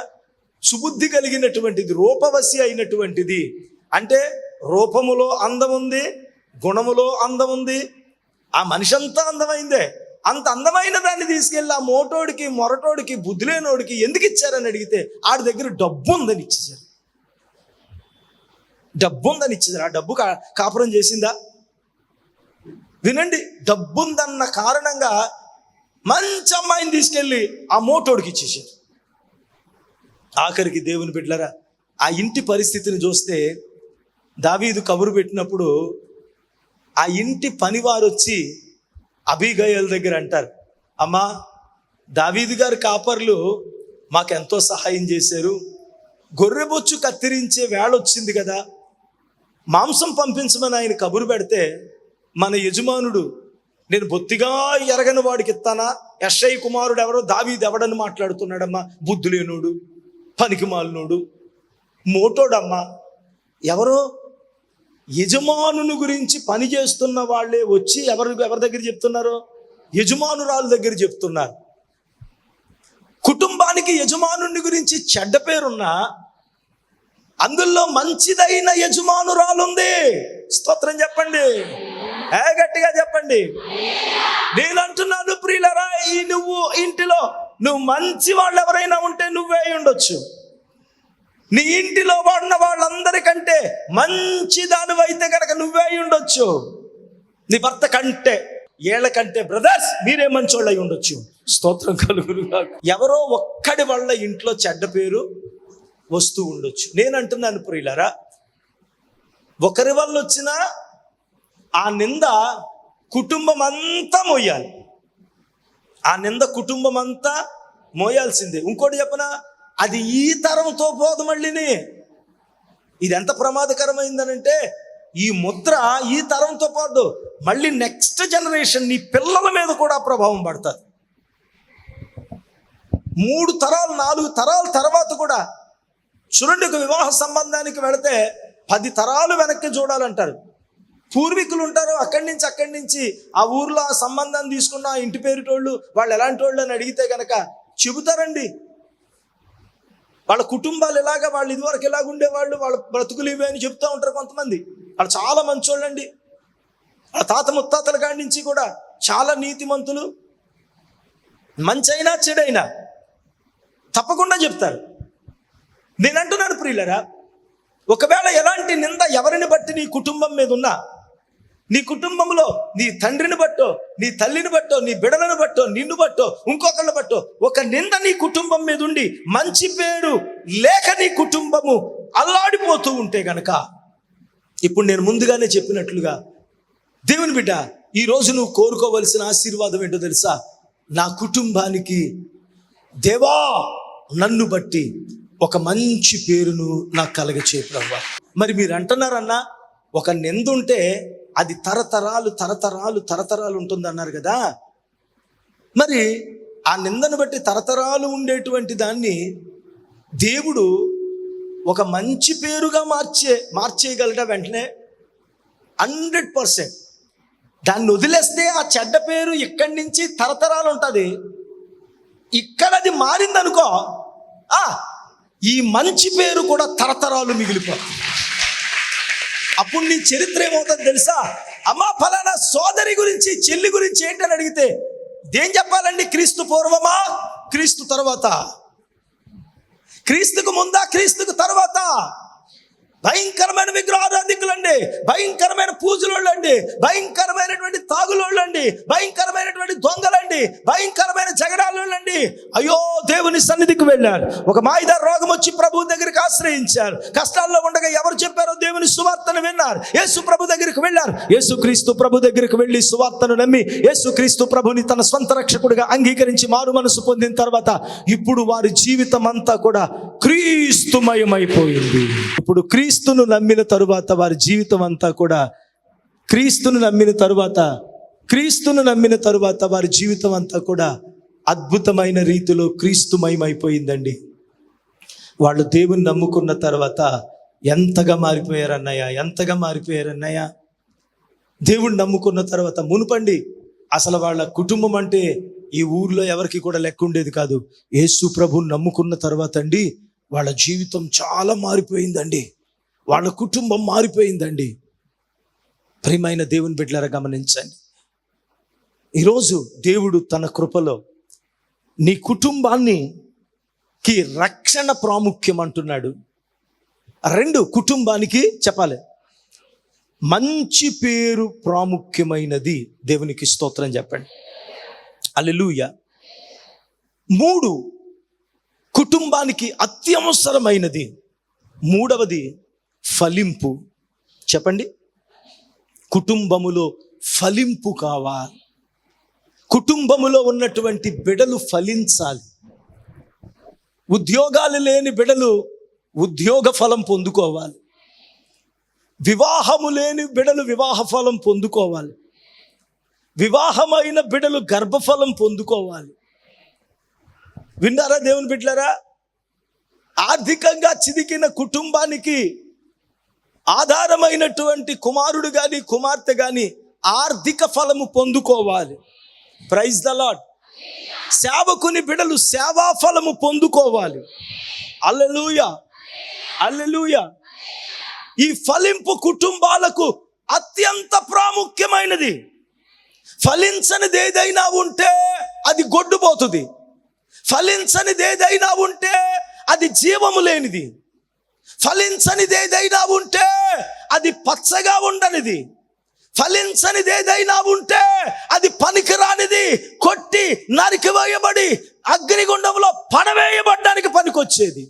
సుబుద్ధి కలిగినటువంటిది, రూపవశి అయినటువంటిది. అంటే రూపములో అందం ఉంది, గుణములో అందం ఉంది. ఆ మనిషి అంతా అందమైందే. అంత అందమైన దాన్ని తీసుకెళ్ళి ఆ మోటోడికి, మొరటోడికి, బుద్ధి లేనోడికి ఎందుకు ఇచ్చారని అడిగితే, ఆడి దగ్గర డబ్బు ఉందని ఇచ్చేసారు. డబ్బు ఉందని ఇచ్చేసారు. ఆ డబ్బు కాపురం చేసిందా? వినండి, డబ్బుందన్న కారణంగా మంచి అమ్మాయిని తీసుకెళ్ళి ఆ మోటోడికి ఇచ్చేసారు. ఆఖరికి దేవుని బిడ్డలరా, ఆ ఇంటి పరిస్థితిని చూస్తే, దావీదు కబురు పెట్టినప్పుడు ఆ ఇంటి పనివారు వచ్చి అబీగయల్ దగ్గర అంటారు, అమ్మా దావీదు గారి కాపర్లు మాకెంతో సహాయం చేశారు, గొర్రెబొచ్చు కత్తిరించే వేళ వచ్చింది కదా, మాంసం పంపించమని ఆయన కబురు పెడితే మన యజమానుడు, నేను బొత్తిగా ఎరగని వాడికి ఇస్తానా? యెషై కుమారుడు ఎవరో దావీదు ఎవడని మాట్లాడుతున్నాడమ్మా, బుద్ధులేనోడు, పనికిమాలినోడు, మోటోడమ్మా. ఎవరో యజమానుని గురించి పని చేస్తున్న వాళ్ళే వచ్చి ఎవరి దగ్గర చెప్తున్నారు? యజమానురాలు దగ్గర చెప్తున్నారు. కుటుంబానికి యజమానుని గురించి చెడ్డ పేరున్నా అందులో మంచిదైన యజమానురాలు ఉంది. స్తోత్రం చెప్పండి, గట్టిగా చెప్పండి. నేను అంటున్నాను ప్రియులరా, నువ్వు ఇంటిలో నువ్వు మంచి వాళ్ళు ఎవరైనా ఉంటే నువ్వే ఉండొచ్చు. నీ ఇంటిలో ఉన్న వాళ్ళందరికంటే మంచి దానివైతే కనుక నువ్వే ఉండొచ్చు. నీ భర్త కంటే, ఏళ్ళ కంటే బ్రదర్స్ మీరే మంచోళ్ళు అయి ఉండొచ్చు. స్తోత్రం కలుగునుగా. ఎవరో ఒక్కడి వల్ల ఇంట్లో చెడ్డ పేరు వస్తూ ఉండొచ్చు. నేను అంటున్నాను ప్రియులారా, ఒకరి వల్ల వచ్చిన ఆ నింద కుటుంబం అంతా మోయాలి. ఆ నింద కుటుంబం అంతా మోయాల్సిందే. ఇంకోటి చెప్పనా, అది ఈ తరంతో పోదు. మళ్ళీని ఇది ఎంత ప్రమాదకరమైందనంటే, ఈ ముద్ర ఈ తరంతో పాటు మళ్ళీ నెక్స్ట్ జనరేషన్ నీ పిల్లల మీద కూడా ప్రభావం పడుతుంది. 3 తరాలు 4 తరాల తర్వాత కూడా చూడండి, ఒక వివాహ సంబంధానికి వెళితే 10 తరాలు వెనక్కి చూడాలంటారు. పూర్వీకులు ఉంటారు, అక్కడి నుంచి ఆ ఊర్లో ఆ సంబంధాన్ని తీసుకున్న ఆ ఇంటి పేరుటోళ్ళు వాళ్ళు ఎలాంటి వాళ్ళు అని అడిగితే కనుక చెబుతారండి. వాళ్ళ కుటుంబాలు ఎలాగా, వాళ్ళు ఇదివరకు ఎలాగ ఉండేవాళ్ళు, వాళ్ళ బ్రతుకులు ఇవే అని చెప్తూ ఉంటారు కొంతమంది. వాళ్ళు చాలా మంచోళ్ళు అండి. వాళ్ళ తాత ముత్తాతల కాడి నుంచి కూడా చాలా నీతిమంతులు. మంచైనా చెడైనా తప్పకుండా చెప్తారు. నేను అంటున్నాను ప్రియులరా, ఒకవేళ ఎలాంటి నింద ఎవరిని బట్టి నీ కుటుంబం మీద ఉన్నా, నీ కుటుంబంలో నీ తండ్రిని బట్టో, నీ తల్లిని బట్టో, నీ బిడలను బట్టో, నిన్ను బట్టో, ఇంకొకళ్ళ బట్టో ఒక నింద నీ కుటుంబం మీద ఉండి మంచి పేరు లేక నీ కుటుంబము అల్లాడిపోతూ ఉంటే గనక, ఇప్పుడు నేను ముందుగానే చెప్పినట్లుగా దేవుని బిడ్డ, ఈరోజు నువ్వు కోరుకోవలసిన ఆశీర్వాదం ఏంటో తెలుసా? నా కుటుంబానికి దేవా నన్ను బట్టి ఒక మంచి పేరును నాకు కలగచే ప్రభువా. మరి మీరు అంటున్నారన్నా, ఒక నింద ఉంటే అది తరతరాలు ఉంటుంది అన్నారు కదా. మరి ఆ నిందను బట్టి తరతరాలు ఉండేటువంటి దాన్ని దేవుడు ఒక మంచి పేరుగా మార్చేయగలడా వెంటనే? 100%. దాన్ని వదిలేస్తే ఆ చెడ్డ పేరు ఇక్కడి నుంచి తరతరాలు ఉంటుంది. ఇక్కడ అది మారిందనుకో, ఈ మంచి పేరు కూడా తరతరాలు మిగిలిపోతుంది. అప్పుడు నీ చరిత్ర ఏమవుతుంది తెలుసా? అమ్మా ఫలానా సోదరి గురించి, చెల్లి గురించి ఏంటని అడిగితే ఏం చెప్పాలండి? క్రీస్తు పూర్వమా, క్రీస్తు తర్వాత, క్రీస్తుకు ముందా, క్రీస్తుకు తర్వాత. భయంకరమైన విగ్రహారాధికులండి, భయంకరమైన పూజలోళ్ళండి, భయంకరమైనటువంటి తాగులోళ్ళండి, భయంకరమైనటువంటి దొంగలండి, భయంకరమైన జగడాలోళ్ళండి. అయ్యో, దేవుని సన్నిధికి వెళ్ళారు. ఒక మాయిదారు రోగం వచ్చి ప్రభు దగ్గరికి ఆశ్రయించారు. కష్టాల్లో ఉండగా ఎవరు చెప్పారో దేవుని సువార్తను విన్నారు. యేసు ప్రభు దగ్గరికి వెళ్ళారు. యేసుక్రీస్తు ప్రభు దగ్గరికి వెళ్ళి సువార్తను నమ్మి యేసుక్రీస్తు ప్రభుని తన స్వంత రక్షకుడిగా అంగీకరించి మారు మనసు పొందిన తర్వాత ఇప్పుడు వారి జీవితం అంతా కూడా క్రీస్తుమయమైపోయింది. ఇప్పుడు క్రీస్తును నమ్మిన తరువాత వారి జీవితం అంతా కూడా క్రీస్తును నమ్మిన తరువాత వారి జీవితం అంతా కూడా అద్భుతమైన రీతిలో క్రీస్తుమయమైపోయిందండి. వాళ్ళు దేవుని నమ్ముకున్న తర్వాత ఎంతగా మారిపోయారన్నయ్య. దేవుని నమ్ముకున్న తర్వాత మునుపండి అసలు వాళ్ళ కుటుంబం అంటే ఈ ఊర్లో ఎవరికి కూడా లెక్క ఉండేది కాదు. యేసు ప్రభువుని నమ్ముకున్న తర్వాత అండి వాళ్ళ జీవితం చాలా మారిపోయిందండి. వాళ్ళ కుటుంబం మారిపోయిందండి. ప్రియమైన దేవుని బిడ్డలారా గమనించండి, ఈరోజు దేవుడు తన కృపలో నీ కుటుంబానికి రక్షణ ప్రాముఖ్యం అంటున్నాడు. 2, కుటుంబానికి చెప్పాలి మంచి పేరు ప్రాముఖ్యమైనది. దేవునికి స్తోత్రం చెప్పండి. హల్లెలూయా. 3, కుటుంబానికి అత్యవసరమైనది. 3వది ఫలింపు. చెప్పండి, కుటుంబములో ఫలింపు కావాలి. కుటుంబములో ఉన్నటువంటి బిడలు ఫలించాలి. ఉద్యోగాలు లేని బిడలు ఉద్యోగ ఫలం పొందుకోవాలి. వివాహము లేని బిడలు వివాహ ఫలం పొందుకోవాలి. వివాహమైన బిడలు గర్భఫలం పొందుకోవాలి. విన్నారా దేవుని బిడ్డలారా? ఆర్థికంగా చిదికిన కుటుంబానికి ఆధారమైనటువంటి కుమారుడు కానీ కుమార్తె కానీ ఆర్థిక ఫలము పొందుకోవాలి. Praise the Lord. సేవకుని బిడలు సేవా ఫలము పొందుకోవాలి. హల్లెలూయా, హల్లెలూయా. ఈ ఫలింపు కుటుంబాలకు అత్యంత ప్రాముఖ్యమైనది. ఫలించనిది ఏదైనా ఉంటే అది గొడ్డుపోతుంది. ఫలించనిది ఏదైనా ఉంటే అది జీవము లేనిది. ఫలించనిది ఏదైనా ఉంటే అది పచ్చగా ఉండనిది. ఫలించనిది ఏదైనా ఉంటే అది పనికిరానిది, కొట్టి నరికివేయబడి అగ్నిగుండంలో పడవేయబడ్డానికి పనికొచ్చేది.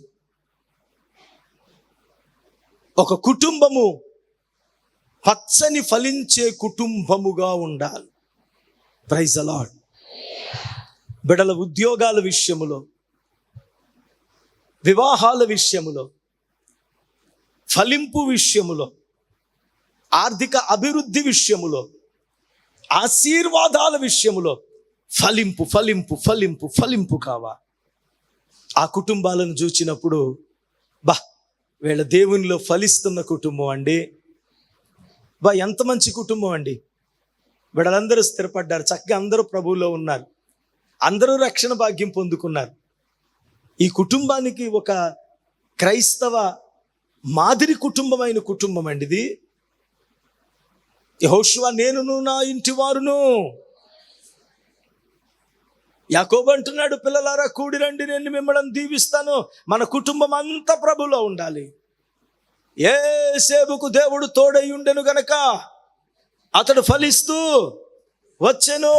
ఒక కుటుంబము పచ్చని ఫలించే కుటుంబముగా ఉండాలి. Praise the Lord. బిడల ఉద్యోగాల విషయములో, వివాహాల విషయములో, ఫలింపు విషయములో, ఆర్థిక అభివృద్ధి విషయములో, ఆశీర్వాదాల విషయములో ఫలింపు ఫలింపు ఫలింపు ఫలింపు కావా. ఆ కుటుంబాలను చూచినప్పుడు వీళ్ళ దేవునిలో ఫలిస్తున్న కుటుంబం అండి, ఎంత మంచి కుటుంబం అండి. వీళ్ళందరూ స్థిరపడ్డారు, చక్కగా అందరూ ప్రభువులో ఉన్నారు, అందరూ రక్షణ భాగ్యం పొందుకున్నారు. ఈ కుటుంబానికి ఒక క్రైస్తవ మాదిరి కుటుంబమైన కుటుంబం అండి ఇది. యెహోషువ నేనును నా ఇంటి వారును. యాకోబు అంటున్నాడు, పిల్లలారా కూడి రండి, నేను మిమ్మల్ని దీవిస్తాను. మన కుటుంబం అంతా ప్రభులో ఉండాలి. యేసేపుకు దేవుడు తోడై ఉండెను గనక అతడు ఫలిస్తూ వచ్చెను.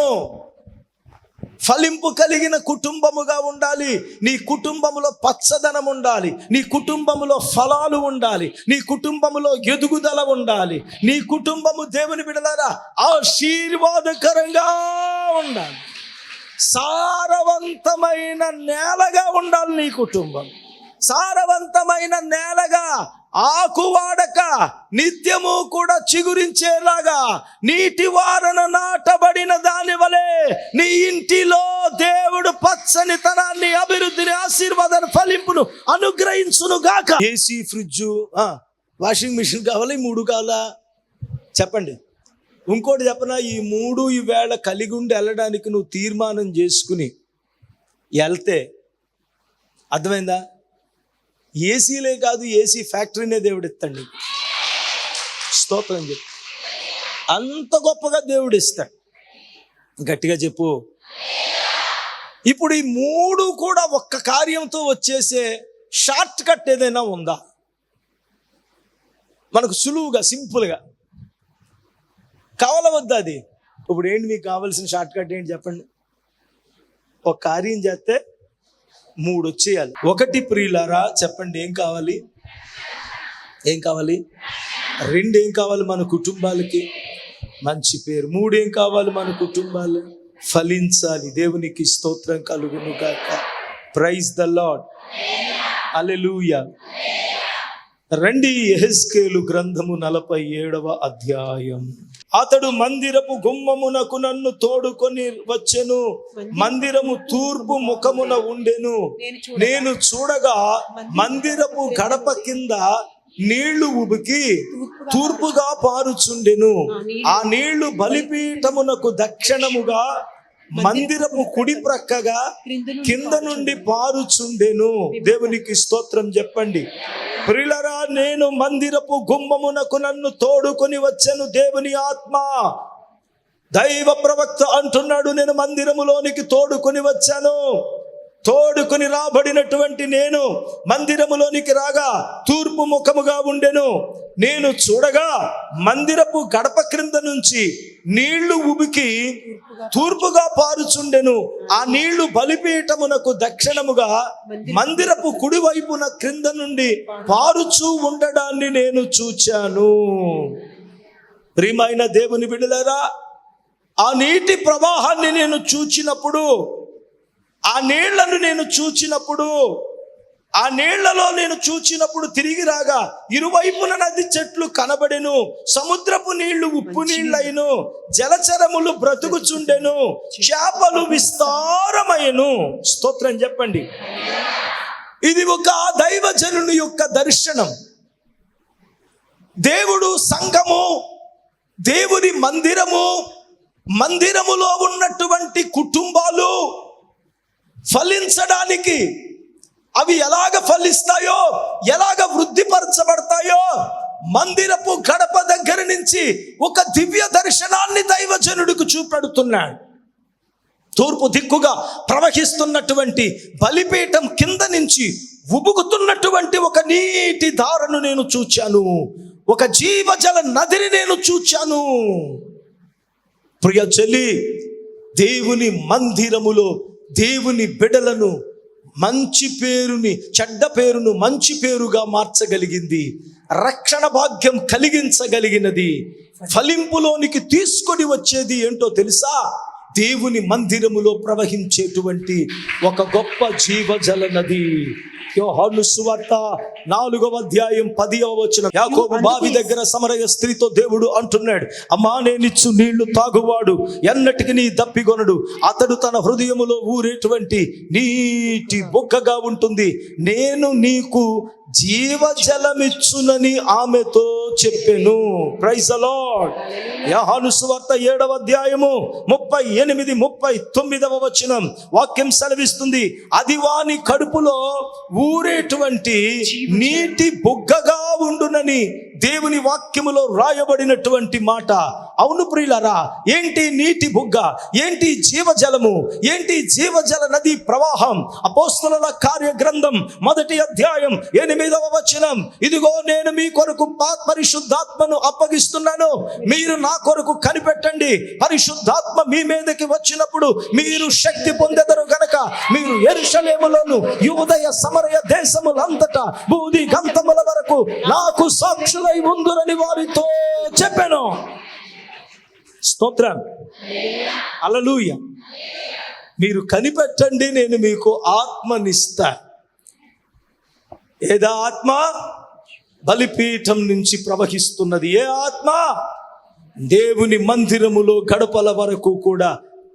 ఫలింపు కలిగిన కుటుంబముగా ఉండాలి. నీ కుటుంబములో పచ్చదనం ఉండాలి, నీ కుటుంబములో ఫలాలు ఉండాలి, నీ కుటుంబములో ఎదుగుదల ఉండాలి, నీ కుటుంబము దేవుని బిడ్డలారా ఆశీర్వాదకరంగా ఉండాలి. సారవంతమైన నేలగా ఉండాలి నీ కుటుంబం. సారవంతమైన నేలగా ఆకు వాడక నిత్యము కూడా చిగురించేలాగా నీటి వారన నాటబడిన దాని వలె నీ ఇంటిలో దేవుడు పచ్చనితనాన్ని, అభివృద్ధిని, ఆశీర్వాదాన్ని, ఫలింపును అనుగ్రహించును గాక. ఏసీ, ఫ్రిడ్జ్, వాషింగ్ మిషన్ కావాలి, 3 కావాలా చెప్పండి. ఇంకోటి చెప్పనా, ఈ 3 ఈవేళ కలిగి ఉండి వెళ్ళడానికి నువ్వు తీర్మానం చేసుకుని వెళ్తే అర్థమైందా? ఏసీలే కాదు, ఏసీ ఫ్యాక్టరీనే దేవుడు ఇస్తాడు. స్తోత్రం చెప్పు. అంత గొప్పగా దేవుడు ఇస్తాడు. గట్టిగా చెప్పు. ఇప్పుడు ఈ 3 కూడా ఒక్క కార్యంతో వచ్చేసే షార్ట్ కట్ ఏదైనా ఉందా మనకు? సులువుగా, సింపుల్గా కావాలా వద్దా? అది ఇప్పుడు ఏంటి మీకు కావాల్సిన షార్ట్ కట్ ఏంటి చెప్పండి. ఒక కార్యం చేస్తే 3 వచ్చేయాలి. 1 ప్రియులారా చెప్పండి, ఏం కావాలి? ఏం కావాలి? 2 ఏం కావాలి? మన కుటుంబాలకి మంచి పేరు. 3 ఏం కావాలి? మన కుటుంబాలు ఫలించాలి. దేవునికి స్తోత్రం కలుగును గాక. Praise the Lord. హల్లెలూయా. రండి యెహెజ్కేలు గ్రంథము 47వ అధ్యాయం. అతడు మందిరపు గుమ్మమునకు నన్ను తోడుకొని వచ్చెను. మందిరము తూర్పు ముఖమున ఉండెను. నేను చూడగా మందిరపు గడప కింద నీళ్లు ఉబికి తూర్పుగా పారుచుండెను. ఆ నీళ్లు బలిపీఠమునకు దక్షిణముగా మందిరపు కుడి ప్రక్కగా కింద నుండి పారుచుండెను. దేవునికి స్తోత్రం చెప్పండి. ప్రియులారా, నేను మందిరపు గుమ్మమునకు నన్ను తోడుకొని వచ్చాను. దేవుని ఆత్మ, దైవ ప్రవక్త అంటున్నాడు, నేను మందిరములోనికి తోడుకొని వచ్చాను. తోడుకొని రాబడినటువంటి నేను మందిరములోనికి రాగా తూర్పు ముఖముగా ఉండెను. నేను చూడగా మందిరపు గడప క్రింద నుంచి నీళ్లు ఉబికి తూర్పుగా పారుచుండెను. ఆ నీళ్లు బలిపీఠమునకు దక్షిణముగా మందిరపు కుడివైపున క్రింద నుండి పారుచూ ఉండడాన్ని నేను చూచాను. ప్రియమైన దేవుని బిడ్డలారా, ఆ నీటి ప్రవాహాన్ని నేను చూచినప్పుడు, ఆ నీళ్లను నేను చూచినప్పుడు, ఆ నీళ్లలో నేను చూచినప్పుడు తిరిగి రాగా ఇరువైపున నది చెట్లు కనబడెను. సముద్రపు నీళ్లు ఉప్పు నీళ్లైను. జలచరములు బ్రతుకుచుండెను. చేపలు విస్తారమైను. స్తోత్రం చెప్పండి. ఇది ఒక దైవజనుని యొక్క దర్శనం. దేవుడు సంఘము, దేవుని మందిరము, మందిరములో ఉన్నటువంటి కుటుంబాలు ఫలించడానికి, అవి ఎలాగ ఫలిస్తాయో, ఎలాగ వృద్ధిపరచబడతాయో మందిరపు గడప దగ్గర నుంచి ఒక దివ్య దర్శనాన్ని దైవజనుడికి చూపెడుతున్నాడు. తూర్పు దిక్కుగా ప్రవహిస్తున్నటువంటి బలిపీఠం కింద నుంచి ఉబుకుతున్నటువంటి ఒక నీటి ధారను నేను చూచాను. ఒక జీవజల నదిని నేను చూచాను. ప్రియ చెల్లి, దేవుని మందిరములో దేవుని బిడలను మంచి పేరుని, చెడ్డ పేరును మంచి పేరుగా మార్చగలిగింది. రక్షణ భాగ్యం కలిగించగలిగినది. ఫలింపులోనికి తీసుకొని వచ్చేది ఏంటో తెలుసా? దేవుని మందిరములో ప్రవహించేటువంటి ఒక గొప్ప జీవజల నది. యోహాను సువార్త 4వ అధ్యాయం 10వ వచనం. యాకోబు బావి దగ్గర సమరయ స్త్రీతో దేవుడు అంటున్నాడు, అమ్మా, నేనిచ్చు నీళ్లు తాగువాడు ఎన్నటికి నీ దప్పిగొనడు. అతడు తన హృదయములో ఊరేటువంటి నీటి బొగ్గగా ఉంటుంది. నేను నీకు జీవజలమిచ్చునని ఆమెతో చెప్పెను. Praise the Lord. యోహాను సువార్త 7వ అధ్యాయము 38, 39వ వచనం వాక్యం సెలవిస్తుంది, అది వాని కడుపులో ఊరేటువంటి నీటి బుగ్గగా ఉండునని దేవుని వాక్యములో రాయబడినటువంటి మాట. అవును ప్రియులారా, ఏంటి నీటి బుగ్గ? ఏంటి జీవజలము? ఏంటి జీవజల నది ప్రవాహం? అపోస్తలుల కార్య గ్రంథం 1వ అధ్యాయం 8వ వచనం, ఇదిగో నేను మీ కొరకు పరిశుద్ధాత్మను అప్పగిస్తున్నాను, మీరు నా కొరకు కనిపెట్టండి. పరిశుద్ధాత్మ మీ మీదకి వచ్చినప్పుడు మీరు శక్తి పొందెదరు గనక మీరు యెరూషలేములోను యూదయ సమరయ దేశములంతటా భూది గంతముల వరకు నాకు సాక్షులై ఉందురని వారితో చెప్పాను. స్తోత్రం, హల్లెలూయా. మీరు కనిపెట్టండి, నేను మీకు ఆత్మనిస్తా. ఏదా ఆత్మ? బలిపీఠం నుంచి ప్రవహిస్తున్నది. ఏ ఆత్మ? దేవుని మందిరములో గడపల వరకు కూడా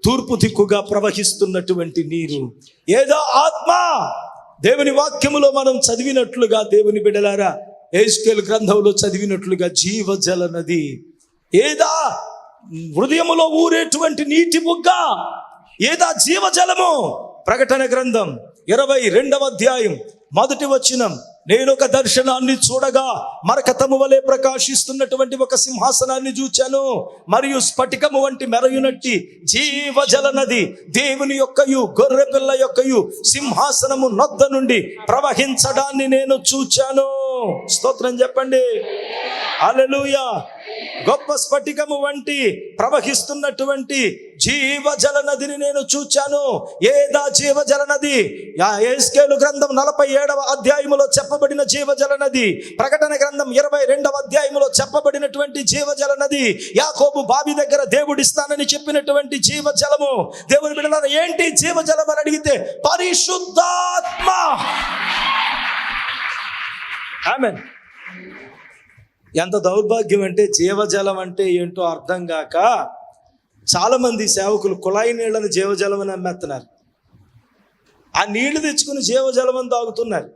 తూర్పు దిక్కుగా ప్రవహిస్తున్నటువంటి నీరు. ఏదా ఆత్మ? దేవుని వాక్యములో మనం చదివినట్లుగా, దేవుని బిడ్డలారా, యెహెజ్కేలు గ్రంథంలో చదివినట్లుగా జీవజల నది. ఏదా? హృదయములో ఊరేటువంటి నీటి బుగ్గ. ఏదా జీవజలము? ప్రకటన గ్రంథం 22వ అధ్యాయం 1వ వచనం, నేను ఒక దర్శనాన్ని చూడగా మరకతము వలె ప్రకాశిస్తున్నటువంటి ఒక సింహాసనాన్ని చూచాను, మరియు స్ఫటికము వంటి మెరయునట్టి జీవజల నది దేవుని యొక్కయు గొర్రె పిల్ల యొక్కయు సింహాసనము నొద్ద నుండి ప్రవహించడాన్ని నేను చూచాను. స్తోత్రం చెప్పండి, హల్లెలూయా. గొప్ప స్ఫటికము వంటి ప్రవహిస్తున్నటువంటి జీవజల నదిని నేను చూచాను. ఏదా జీవజల నది? యెహెజ్కేలు గ్రంథం 47వ అధ్యాయములో చెప్పబడిన జీవజల నది, ప్రకటన గ్రంథం 22వ అధ్యాయములో చెప్పబడినటువంటి జీవజల నది, యాకోబు బావి దగ్గర దేవుడిస్తానని చెప్పినటువంటి జీవజలము. దేవుని బిడ్డలారా, ఏంటి జీవజలం అని అడిగితే పరిశుద్ధాత్మ. ఆమేన్. ఎంత దౌర్భాగ్యం అంటే, జీవజలం అంటే ఏంటో అర్థం కాక చాలా మంది సేవకులు కుళాయి నీళ్ళని జీవజలం అని అమ్మేస్తున్నారు. ఆ నీళ్లు తెచ్చుకుని జీవజలం అని తాగుతున్నారు.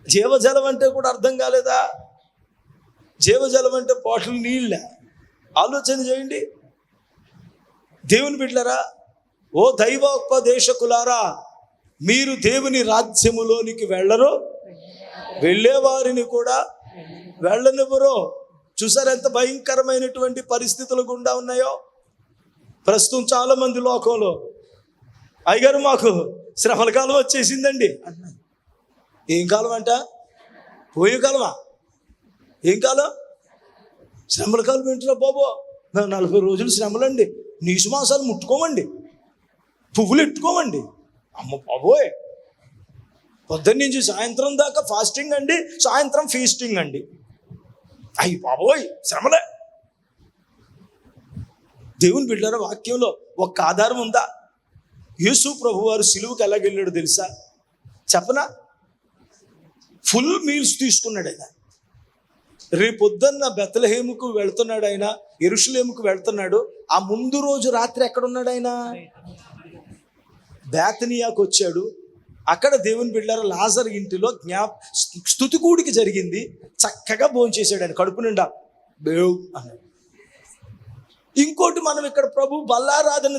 జీవజలం అంటే కూడా అర్థం కాలేదా? జీవజలం అంటే బాటిల్ నీళ్ళ. ఆలోచన చేయండి దేవుని బిడ్డలారా. ఓ దైవోపదేశకులారా, మీరు దేవుని రాజ్యములోనికి వెళ్ళరు, వెళ్ళేవారిని కూడా వెళ్ళనివ్వరు. చూసారు ఎంత భయంకరమైనటువంటి పరిస్థితులు గుండా ఉన్నాయో ప్రస్తుతం చాలా మంది లోకంలో. అయ్యగారు, మాకు శ్రమల కాలం వచ్చేసిందండి అన్నారు. ఏం కాలం అంట? పోయే కాలమా? ఏం కాలం? శ్రమల కాలం ఏంటో బాబో. 40 రోజులు శ్రమలండి. నీసు మాసాలు ముట్టుకోమండి, పువ్వులు ఎట్టుకోమండి. అమ్మ బాబోయ్, పొద్దున్న నుంచి సాయంత్రం దాకా ఫాస్టింగ్ అండి, సాయంత్రం ఫీస్టింగ్ అండి. అయ్యి బాబోయ్, శ్రమలే. దేవుని బిడ్డలారా, వాక్యంలో ఒక ఆధారం ఉందా? యేసు ప్రభు వారు సిలువకు ఎలాగెళ్ళాడు తెలుసా? చెప్పనా? ఫుల్ మీల్స్ తీసుకున్నాడు ఆయన. రేపొద్దున్న బెత్లెహేముకు వెళ్తున్నాడు ఆయన, యెరూషలేముకు వెళ్తున్నాడు. ఆ ముందు రోజు రాత్రి ఎక్కడున్నాడు ఆయన? బేతనియాకు వచ్చాడు. అక్కడ దేవుని బిడ్డలారా, లాజరు ఇంటిలో స్తుతి కూడిక జరిగింది. చక్కగా భోంచేశాడు ఆయన, కడుపు నిండా బేవ్ అన్నాడు. ఇంకోటి, మనం ఇక్కడ ప్రభు బల్లారాధన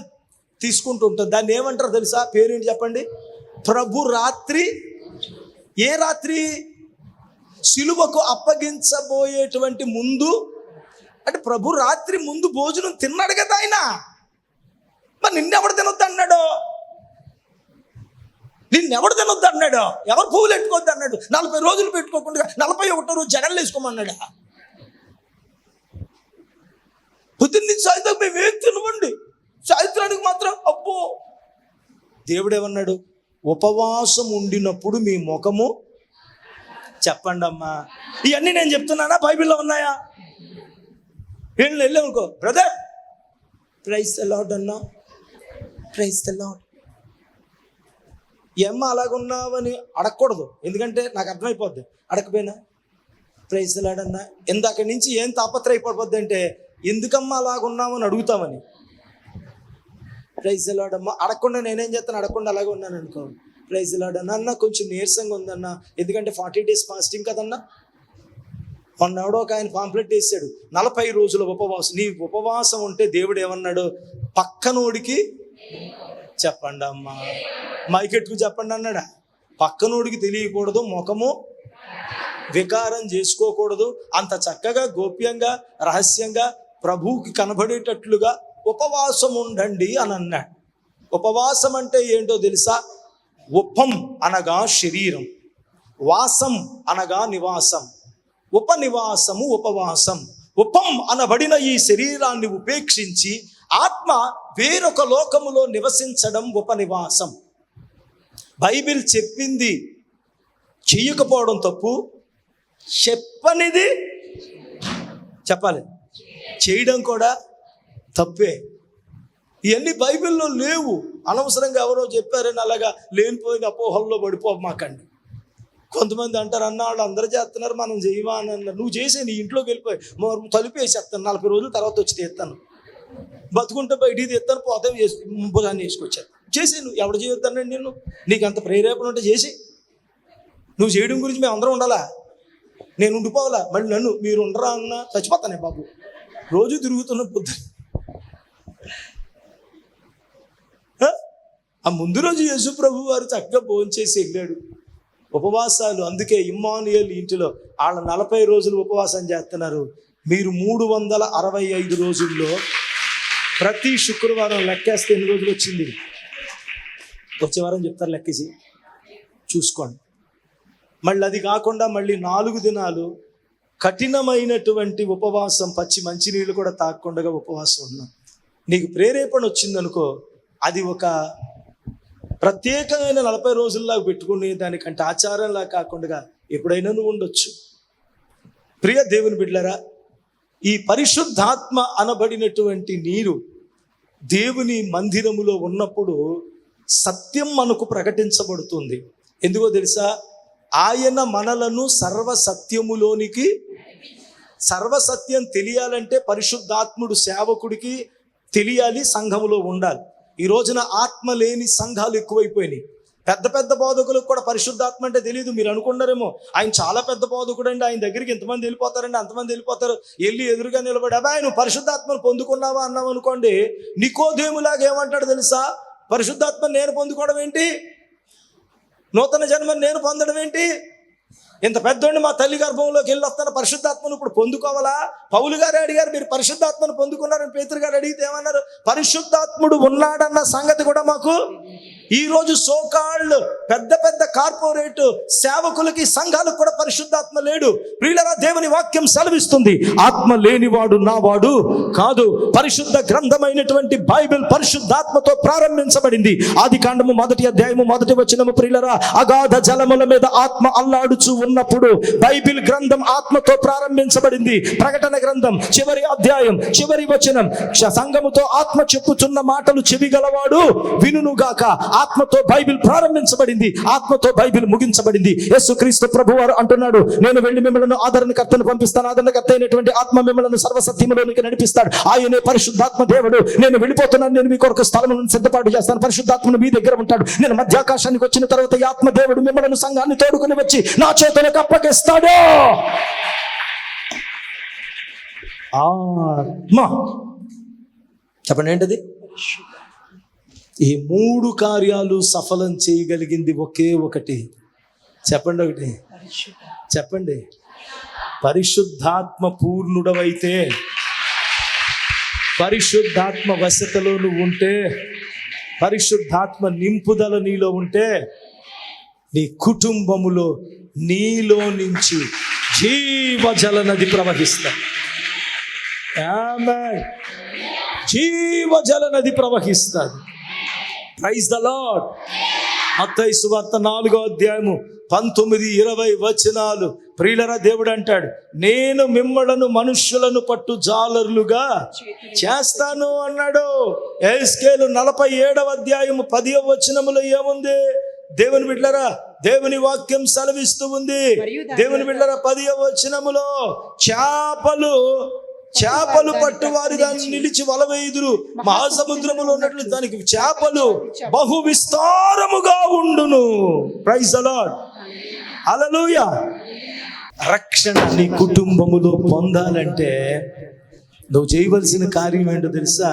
తీసుకుంటూ ఉంటాం. దాన్ని ఏమంటారు తెలుసా? పేరేంటి చెప్పండి? ప్రభు రాత్రి. ఏ రాత్రి? సిలువకు అప్పగించబోయేటువంటి ముందు. అంటే ప్రభు రాత్రి ముందు భోజనం తిన్నాడు కదా ఆయన. మరి నిన్నెవడు తినొద్దు అన్నాడు? నిన్నెవడు తినొద్దు అన్నాడు? ఎవరు పువ్వులు పెట్టుకోవద్దు అన్నాడు? 40 రోజులు పెట్టుకోకుండా 41వ రోజు జగన్లు వేసుకోమన్నాడా? పొద్దున్న నుంచి సాయంత్రం మేము ఏం తినవండి, సాయంత్రానికి మాత్రం అబ్బో. దేవుడు ఏమన్నాడు? ఉపవాసం ఉండినప్పుడు మీ ముఖము చెప్పండి అమ్మా. ఇవన్నీ నేను చెప్తున్నానా? బైబిల్లో ఉన్నాయా? వెళ్ళామనుకో, బ్రదర్ ప్రైజ్ ద లార్డ్ అన్నా, ప్రైజ్ ద లార్డ్. ఏమ్మా అలాగున్నావని అడగకూడదు, ఎందుకంటే నాకు అర్థమైపోద్ది. అడగపోయినా ప్రైజ్ ద లార్డ్ అన్నా, ఇందాక నుంచి ఏం తాపత్రయపడిపోద్ది అంటే ఎందుకమ్మా అలాగున్నామని అడుగుతామని. ప్రైజ్ ద లార్డ్ అమ్మా అడగకుండా నేనేం చేస్తాను, అడగకుండా అలాగే ఉన్నాను అనుకో. ప్రైజ్ ద లార్డ్ అన్న కొంచెం నీరసంగా ఉందన్న, ఎందుకంటే 40 days ఫాస్టింగ్ కదన్నా. మొన్న ఎవడో ఒక ఆయన పాంప్లెట్ వేసాడు, 40 రోజుల ఉపవాసం. నీ ఉపవాసం ఉంటే దేవుడు ఏమన్నాడు, పక్కనోడికి చెప్పండి అమ్మా, మైకెట్టుకు చెప్పండి అన్నాడా. పక్కనోడికి తెలియకూడదు, ముఖము వికారం చేసుకోకూడదు, అంత చక్కగా గోప్యంగా రహస్యంగా ప్రభువుకి కనబడేటట్లుగా ఉపవాసం ఉండండి అని అన్నాడు. ఉపవాసం అంటే ఏంటో తెలుసా? ఉపం అనగా శరీరం, వాసం అనగా నివాసం, ఉపనివాసము ఉపవాసం. ఉపం అనబడిన ఈ శరీరాన్ని ఉపేక్షించి ఆత్మ వేరొక లోకములో నివసించడం ఉపనివాసం. బైబిల్ చెప్పింది చెయ్యకపోవడం తప్పు, చెప్పనిది చెప్పాలి, చేయడం కూడా తప్పే. ఇవన్నీ బైబిల్లో లేవు. అనవసరంగా ఎవరో చెప్పారని అలాగా లేనిపోయిన అపోహల్లో పడిపోమాకండి. కొంతమంది అంటారు, అన్న వాళ్ళు అందరూ చేస్తున్నారు మనం చేయమా అని అన్నారు. నువ్వు చేసే నీ ఇంట్లోకి వెళ్ళిపోయి తలుపు వేసేస్తాను, 40 రోజుల తర్వాత వచ్చి తీస్తాను, బతుకుంటే బయటికి తీస్తాను, పోతే దాన్ని వేసుకొచ్చాను. చేసి నువ్వు ఎవడు చేయొద్దానండి, నేను నీకు అంత ప్రేరేపణ ఉంటే చేసి. నువ్వు చేయడం గురించి మేము అందరం ఉండాలా, నేను ఉండిపోవాలా, మళ్ళీ నన్ను మీరు ఉండరా అన్న చచ్చిపోతానే బాబు. రోజు తిరుగుతున్న పొద్దు ఆ ముందు రోజు యేసు ప్రభు వారు చక్కగా భోంచేసి వెళ్ళాడు. ఉపవాసాలు, అందుకే ఇమ్మానుయేల్ ఇంటిలో వాళ్ళ 40 రోజులు ఉపవాసం చేస్తున్నారు. మీరు 365 రోజుల్లో ప్రతి శుక్రవారం లెక్కేస్తే ఎన్ని రోజులు వచ్చింది? వచ్చే వారం చెప్తారు, లెక్కేసి చూసుకోండి. మళ్ళీ అది కాకుండా మళ్ళీ 4 దినాలు కఠినమైనటువంటి ఉపవాసం, పచ్చి మంచినీళ్ళు కూడా తాగకుండా ఉపవాసం ఉన్నాం. నీకు ప్రేరేపణ వచ్చిందనుకో, అది ఒక ప్రత్యేకమైన 40 రోజుల్లాగా పెట్టుకునే దానికంటే ఆచారంలా కాకుండా ఎప్పుడైనా నువ్వు ఉండొచ్చు. ప్రియ దేవుని బిడ్డలారా, ఈ పరిశుద్ధాత్మ అనబడినటువంటి నీరు దేవుని మందిరములో ఉన్నప్పుడు సత్యం మనకు ప్రకటించబడుతుంది. ఎందుకో తెలుసా? ఆయన మనలను సర్వసత్యములోనికి, సర్వసత్యం తెలియాలంటే పరిశుద్ధాత్ముడు సేవకుడికి తెలియాలి, సంఘములో ఉండాలి. ఈ రోజున ఆత్మ లేని సంఘాలు ఎక్కువైపోయినాయి. పెద్ద పెద్ద బోధకులకు కూడా పరిశుద్ధాత్మ అంటే తెలియదు. మీరు అనుకున్నారేమో ఆయన చాలా పెద్ద బోధకుడు అండి, ఆయన దగ్గరికి ఎంతమంది వెళ్ళిపోతారండి, అంతమంది వెళ్ళిపోతారు. వెళ్ళి ఎదురుగా నిలబడి అబ్బాయి నువ్వు పరిశుద్ధాత్మను పొందుకున్నావా అన్నావు అనుకోండి, నికోదేములాగా ఏమంటాడు తెలుసా? పరిశుద్ధాత్మ నేను పొందుకోవడం ఏంటి, నూతన జన్మని నేను పొందడం ఏంటి, ఇంత పెద్దోడిని మా తల్లి గర్భంలోకి వెళ్ళి వస్తాను, పరిశుద్ధాత్మను ఇప్పుడు పొందుకోవాలా? పౌలు గారే అడిగారు, మీరు పరిశుద్ధాత్మను పొందుకున్నారని పేతురు గారు అడిగితే ఏమన్నారు? పరిశుద్ధాత్ముడు ఉన్నాడన్న సంగతి కూడా మాకు. ఈరోజు సోకాళ్ళు పెద్ద పెద్ద కార్పొరేట్ సేవకులకి, సంఘాలకు కూడా పరిశుద్ధాత్మ లేడు. ప్రియులరా, దేవుని వాక్యం సెలవిస్తుంది, ఆత్మ లేనివాడు నావాడు కాదు. పరిశుద్ధ గ్రంథమైనటువంటి బైబిల్ పరిశుద్ధాత్మతో ప్రారంభించబడింది. ఆదికాండము 1వ అధ్యాయము 1వ వచనము, ప్రియులరా, అగాధ జలముల మీద ఆత్మ అల్లాడుచు ఉన్నప్పుడు బైబిల్ గ్రంథం ఆత్మతో ప్రారంభించబడింది. ప్రకటన గ్రంథం చివరి అధ్యాయం చివరి వచనం, సంఘముతో ఆత్మ చెప్పుచున్న మాటలు చెవిగలవాడు వినుగాక. ఆత్మతో బైబిల్ ప్రారంభించబడింది, ఆత్మతో బైబిల్ ముగించబడింది. యేసుక్రీస్తు ప్రభువారు అంటున్నాడు, నేను వెళ్ళి మిమ్మల్ని ఆదరణకర్తను పంపిస్తాను, ఆదరణకర్త అయినటువంటి ఆత్మ మిమ్మల్ని సర్వసత్యములోనికి నడిపిస్తాడు. ఆయనే పరిశుద్ధాత్మ దేవుడు. నేను వెళ్ళిపోతున్నాను, నేను మీకు ఒక స్థలమును సిద్ధపాటు చేస్తాను, పరిశుద్ధాత్మను మీ దగ్గర ఉంటాడు. నేను మధ్యాకాశానికి వచ్చిన తర్వాత ఈ ఆత్మ దేవుడు మిమ్మల్ని సంఘాన్ని తోడుకుని వచ్చి నా చేతులకు అప్పగిస్తాడు. ఆత్మ చెప్పండి ఏంటది? ఈ 3 కార్యాలు సఫలం చేయగలిగింది ఒకే ఒకటి. చెప్పండి, ఒకటి చెప్పండి. పరిశుద్ధాత్మ పూర్ణుడవైతే, పరిశుద్ధాత్మ వశతలో నువ్వు ఉంటే, పరిశుద్ధాత్మ నింపుదల నీలో ఉంటే, నీ కుటుంబములో నీలో నుంచి జీవజల నది ప్రవహిస్తా. జీవజల నది ప్రవహిస్తుంది. Praise the Lord. మత్తయి సువార్త 4వ అధ్యాయము 19-20 ప్రియులరా, దేవుడు అంటాడు, నేను మిమ్మలను మనుష్యులను పట్టు జాలరులుగా చేస్తాను అన్నాడు. యెహెజ్కేలు 47వ అధ్యాయము 10వ ఏముంది? దేవుని బిడ్డలారా, దేవుని వాక్యం సెలవిస్తూ ఉంది. దేవుని బిడ్డలారా, 10వ చేపలు పట్టు వారి దాన్ని నిలిచి వలవేయుదురు, మహాసముద్రములో ఉన్నట్లు దానికి చేపలు బహు విస్తారముగా ఉండును. ప్రైజ్ ది లార్డ్, హల్లెలూయా. రక్షణ నీ కుటుంబములో పొందాలంటే నువ్వు చేయవలసిన కార్యం ఏంటో తెలుసా?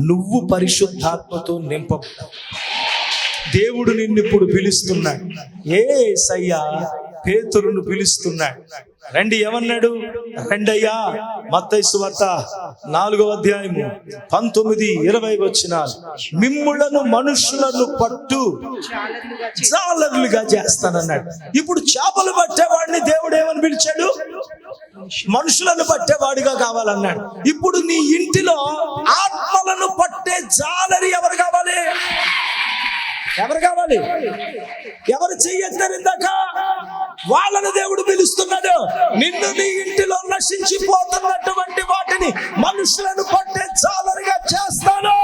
నువ్వు పరిశుద్ధాత్మతో నింపబడ్డావు. దేవుడు నిన్ను ఇప్పుడు పిలుస్తున్నాడు. యేసయ్య పేతురును పిలుస్తున్నాడు. రండి, ఏమన్నాడు? రండయ్యా. మత్తయి సువార్త 4వ అధ్యాయము 19-20 మిమ్ములను మనుషులను పట్టు జాలరులుగా చేస్తానన్నాడు. ఇప్పుడు చేపలు పట్టేవాడిని దేవుడు ఏమని పిలిచాడు? మనుషులను పట్టేవాడిగా కావాలన్నాడు. ఇప్పుడు నీ ఇంటిలో ఆత్మలను పట్టే జాలరి ఎవరు కావాలి? ఎవరు చెయ్యెత్తారు ఇందాక? వాళ్ళని దేవుడు పిలుస్తున్నాడు. నిన్ను నీ ఇంటిలో నశించిపోతున్నటువంటి వాటిని మనుషులను పట్టే జాలరిగా చేస్తాను.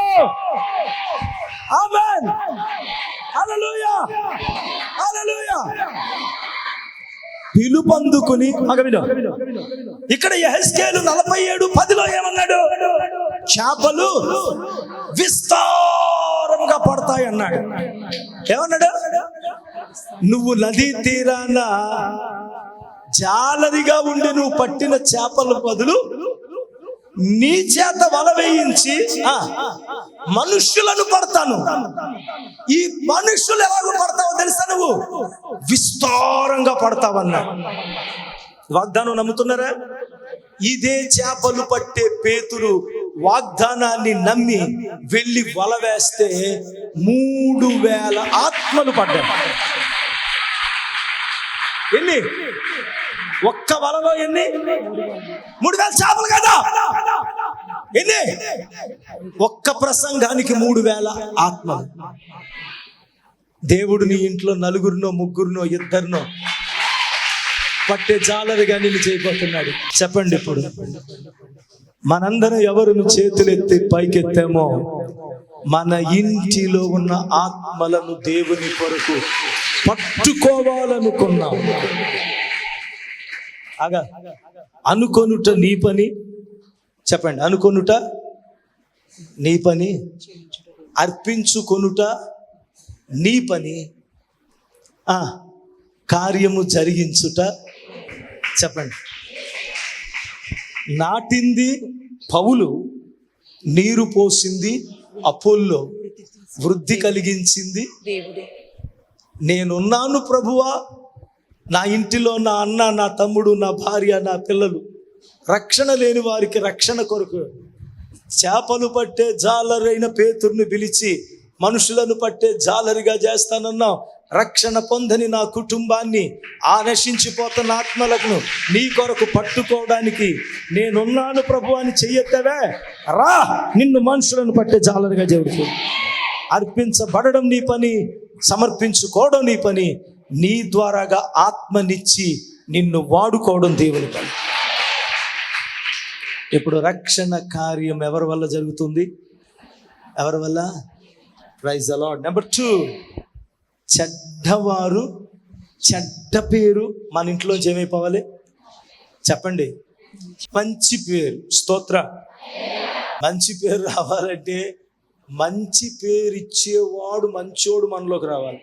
ఆమేన్, హల్లెలూయా, హల్లెలూయా. పిలుపందుకుని ఇక్కడ యెహెజ్కేలు 47:10 ఏమన్నాడు? చేపలు విస్తారంగా పడతాయి అన్నాడు. ఏమన్నాడు? నువ్వు నదీ తీరాన జాలరిగా ఉండి నువ్వు పట్టిన చేపల బదులు నీ చేత వల వేయించి మనుష్యులను పడతాను. ఈ మనుష్యులు ఎలాగో పడతావో తెలుసా? నువ్వు విస్తారంగా పడతావన్నాడు. వాగ్దానం నమ్ముతున్నారా? ఇదే చేపలు పట్టే పేతురు వాగ్దానాన్ని నమ్మి వెళ్ళి వల వేస్తే 3000 ఆత్మలు పడ్డాయి. ఎన్ని? ఒక్క వలలో ఎన్ని? 3000 చేపలు కదా. ఎన్ని? ఒక్క ప్రసంగానికి 3000 ఆత్మలు. దేవుడు నీ ఇంట్లో 4 3 2 పట్టే జాలరిగా నిన్ను చేయబోతున్నాడు. చెప్పండి, ఇప్పుడు మనందరం ఎవరు చేతులెత్తి పైకెత్తామో మన ఇంటిలో ఉన్న ఆత్మలను దేవుని కొరకు పట్టుకోవాలనుకున్నాం. అనుకొనుట నీ పని. చెప్పండి, అనుకొనుట నీ పని, అర్పించుకొనుట నీ పని, కార్యము జరిగించుట. చెప్పండి, నాటింది పౌలు, నీరు పోసింది అపోల్లో, వృద్ధి కలిగించింది దేవుడే. నేనున్నాను ప్రభువా, నా ఇంటిలో నా అన్న, నా తమ్ముడు, నా భార్య, నా పిల్లలు, రక్షణ లేని వారికి రక్షణ కొరకు చేపలు పట్టే జాలరైన పేతుర్ని పిలిచి మనుషులను పట్టే జాలరిగా చేస్తానన్నావు. రక్షణ పొందని నా కుటుంబాన్ని, ఆ నశించిపోతున్న ఆత్మలను నీ కొరకు పట్టుకోవడానికి నేనున్నాను ప్రభు అని చెయ్యెత్తవే. రా, నిన్ను మనుషులను పట్టే జాలరిగా చేయుచు. అర్పించబడడం నీ పని, సమర్పించుకోవడం నీ పని, నీ ద్వారాగా ఆత్మనిచ్చి నిన్ను వాడుకోవడం దేవుని పని. ఇప్పుడు రక్షణ కార్యం ఎవరి వల్ల జరుగుతుంది? ఎవరి వల్ల? Praise the Lord. నెంబర్ 2, చెడ్డవారు, చెడ్డ పేరు మన ఇంట్లోంచి ఏమైపోవాలి? చెప్పండి, మంచి పేరు. స్తోత్ర. మంచి పేరు రావాలంటే మంచి పేరు ఇచ్చేవాడు, మంచోడు మనలోకి రావాలి.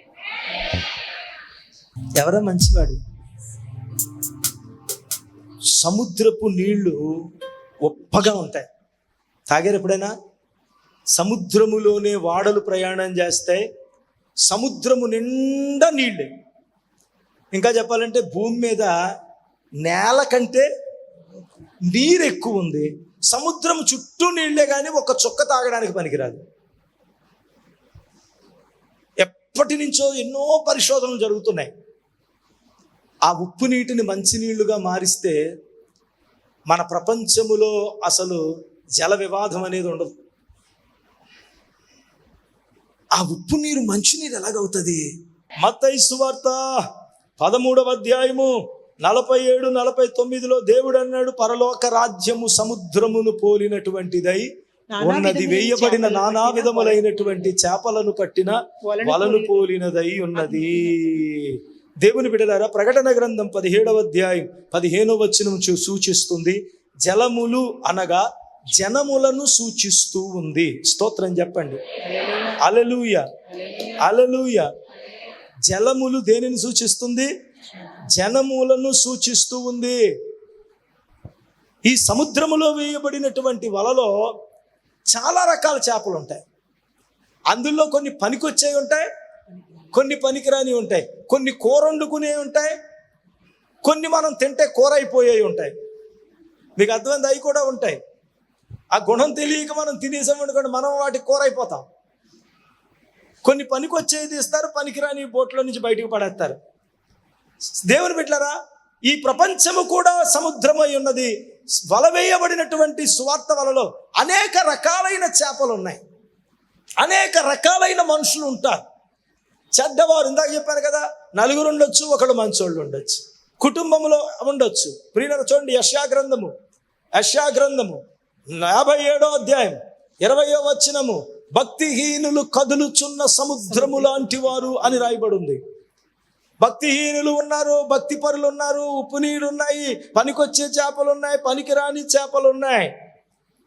ఎవరా మంచివాడు? సముద్రపు నీళ్లు ఉప్పగా ఉంటాయి. తాగారు ఎప్పుడైనా? సముద్రములోనే వాడలు ప్రయాణం చేస్తాయి. సముద్రము నిండా నీళ్ళే. ఇంకా చెప్పాలంటే భూమి మీద నేల కంటే నీరు ఎక్కువ ఉంది. సముద్రం చుట్టూ నీళ్లే కానీ ఒక చుక్క తాగడానికి పనికిరాదు. ఎప్పటి నుంచో ఎన్నో పరిశోధనలు జరుగుతున్నాయి. ఆ ఉప్పు నీటిని మంచినీళ్లుగా మారిస్తే మన ప్రపంచములో అసలు జల వివాదం అనేది ఉండదు. ఆ ఉప్పు నీరు మంచినీరు ఎలాగవుతుంది? మత్తయి సువార్త 13వ అధ్యాయము 47, 49లో దేవుడు అన్నాడు, పరలోక రాజ్యము సముద్రమును పోలినటువంటిదై ఉన్నది, వేయబడిన నానా విధములైనటువంటి చేపలను పట్టిన వలను పోలినదై ఉన్నది. దేవుని బిడ్డలారా, ప్రకటన గ్రంథం 17వ అధ్యాయం 15వ వచనం సూచిస్తుంది. జలములు అనగా జనములను సూచిస్తూ ఉంది. స్తోత్రం చెప్పండి. హల్లెలూయా, హల్లెలూయా. జలములు దేనిని సూచిస్తుంది? జనములను సూచిస్తూ ఉంది. ఈ సముద్రములో వేయబడినటువంటి వలలో చాలా రకాల చేపలు ఉంటాయి. అందులో కొన్ని పనికొచ్చేవి ఉంటాయి, కొన్ని పనికిరాని ఉంటాయి, కొన్ని కూర వండుకునే ఉంటాయి, కొన్ని మనం తింటే కూర అయిపోయేవి ఉంటాయి. మీకు అర్థమైంది? అవి కూడా ఉంటాయి. ఆ గుణం తెలియక మనం తినేసామనుకోండి, మనం వాటికి కూర అయిపోతాం. కొన్ని పనికొచ్చేవి తీస్తారు, పనికిరాని బోట్లో నుంచి బయటకు పడేస్తారు. దేవుని బిడ్డలారా, ఈ ప్రపంచము కూడా సముద్రమై ఉన్నది. వల వేయబడినటువంటి సువార్త వలలో అనేక రకాలైన చేపలు ఉన్నాయి, అనేక రకాలైన మనుషులు ఉంటారు. చెడ్డవారు, ఇందాక చెప్పాను కదా, నలుగురు ఉండొచ్చు, ఒకడు మంచోళ్ళు ఉండొచ్చు, కుటుంబంలో ఉండొచ్చు. ప్రియులారా చూడండి, యెషయా గ్రంథము 57వ అధ్యాయం 20వ వచనము, భక్తిహీనులు కదులుచున్న సముద్రము లాంటి వారు అని రాయబడి ఉంది. భక్తిహీనులు ఉన్నారు, భక్తి పరులు ఉన్నారు, ఉప్పు నీళ్ళు ఉన్నాయి, పనికొచ్చే చేపలు ఉన్నాయి, పనికిరాని చేపలు ఉన్నాయి.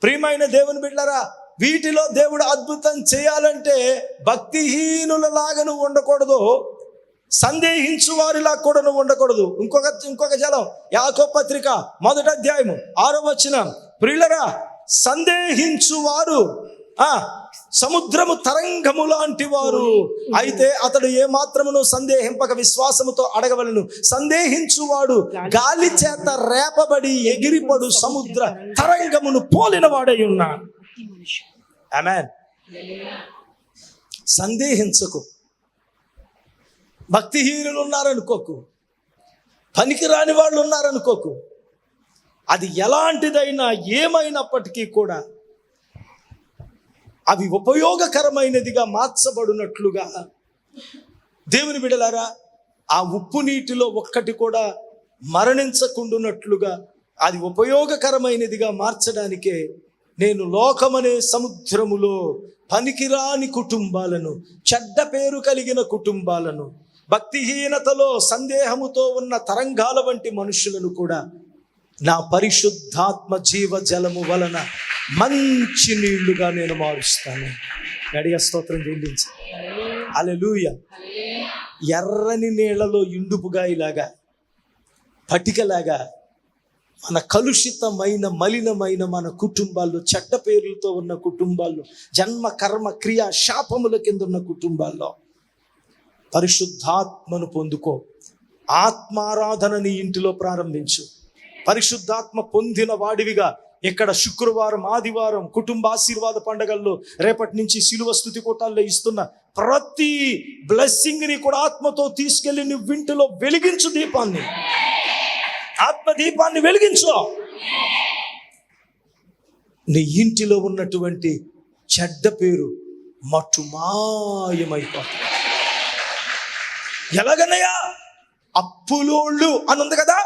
ప్రియమైన దేవుని బిడ్డలారా, వీటిలో దేవుడు అద్భుతం చేయాలంటే భక్తిహీనులలాగా నువ్వు ఉండకూడదు, సందేహించు వారిలా కూడా నువ్వు ఉండకూడదు. ఇంకొక జలం, యాకోబు పత్రిక 1వ అధ్యాయము 6వ వచనం, ప్రియులారా, సందేహించువారు సముద్రము తరంగము లాంటి వారు అయితే అతడు ఏ మాత్రమును సందేహింపక విశ్వాసముతో అడగవలను. సందేహించువాడు గాలి చేత రేపబడి ఎగిరిపడు సముద్ర తరంగమును పోలిన వాడై ఉన్నాడు. ఆమేన్. సందేహించకు. భక్తిహీనులు ఉన్నారనుకోకు, పనికిరాని వాళ్ళు ఉన్నారనుకోకు. అది ఎలాంటిదైనా ఏమైనప్పటికీ కూడా అవి ఉపయోగకరమైనదిగా మార్చబడినట్లుగా, దేవుని బిడ్డలారా, ఆ ఉప్పు నీటిలో ఒక్కటి కూడా మరణించకుండానట్లుగా అది ఉపయోగకరమైనదిగా మార్చడానికే నేను లోకమనే సముద్రములో పనికిరాని కుటుంబాలను, చెడ్డ పేరు కలిగిన కుటుంబాలను, భక్తిహీనతలో సందేహముతో ఉన్న తరంగాల వంటి మనుషులను కూడా నా పరిశుద్ధాత్మ జీవ జలము వలన మంచి నీళ్లుగా నేను మారుస్తాను. గడియ స్తోత్రం చెల్లించి హల్లెలూయా. ఎర్రని నీళ్లలో ఇండుపుగా ఇలాగా పటికలాగా మన కలుషితమైన మలినమైన మన కుటుంబాల్లో, చెడ్డ పేర్లతో ఉన్న కుటుంబాల్లో, జన్మ కర్మ క్రియ శాపముల కింద ఉన్న కుటుంబాల్లో పరిశుద్ధాత్మను పొందుకో. ఆత్మారాధన నీ ఇంటిలో ప్రారంభించు. పరిశుద్ధాత్మ పొందిన వాడివిగా ఇక్కడ శుక్రవారం, ఆదివారం కుటుంబ ఆశీర్వాద పండగల్లో, రేపటి నుంచి శిలువ స్తుతి కూటాల్లో ఇస్తున్న ప్రతి బ్లెస్సింగ్ని కూడా ఆత్మతో తీసుకెళ్ళి నువ్వు ఇంటిలో వెలిగించు. దీపాన్ని, ఆత్మ దీపాన్ని వెలిగించు. నీ ఇంటిలో ఉన్నటువంటి చెడ్డ పేరు మట్టుమాయమైపోతుంది. ఎలాగన్నయ్యా? అప్పులోళ్ళు అని ఉంది కదా,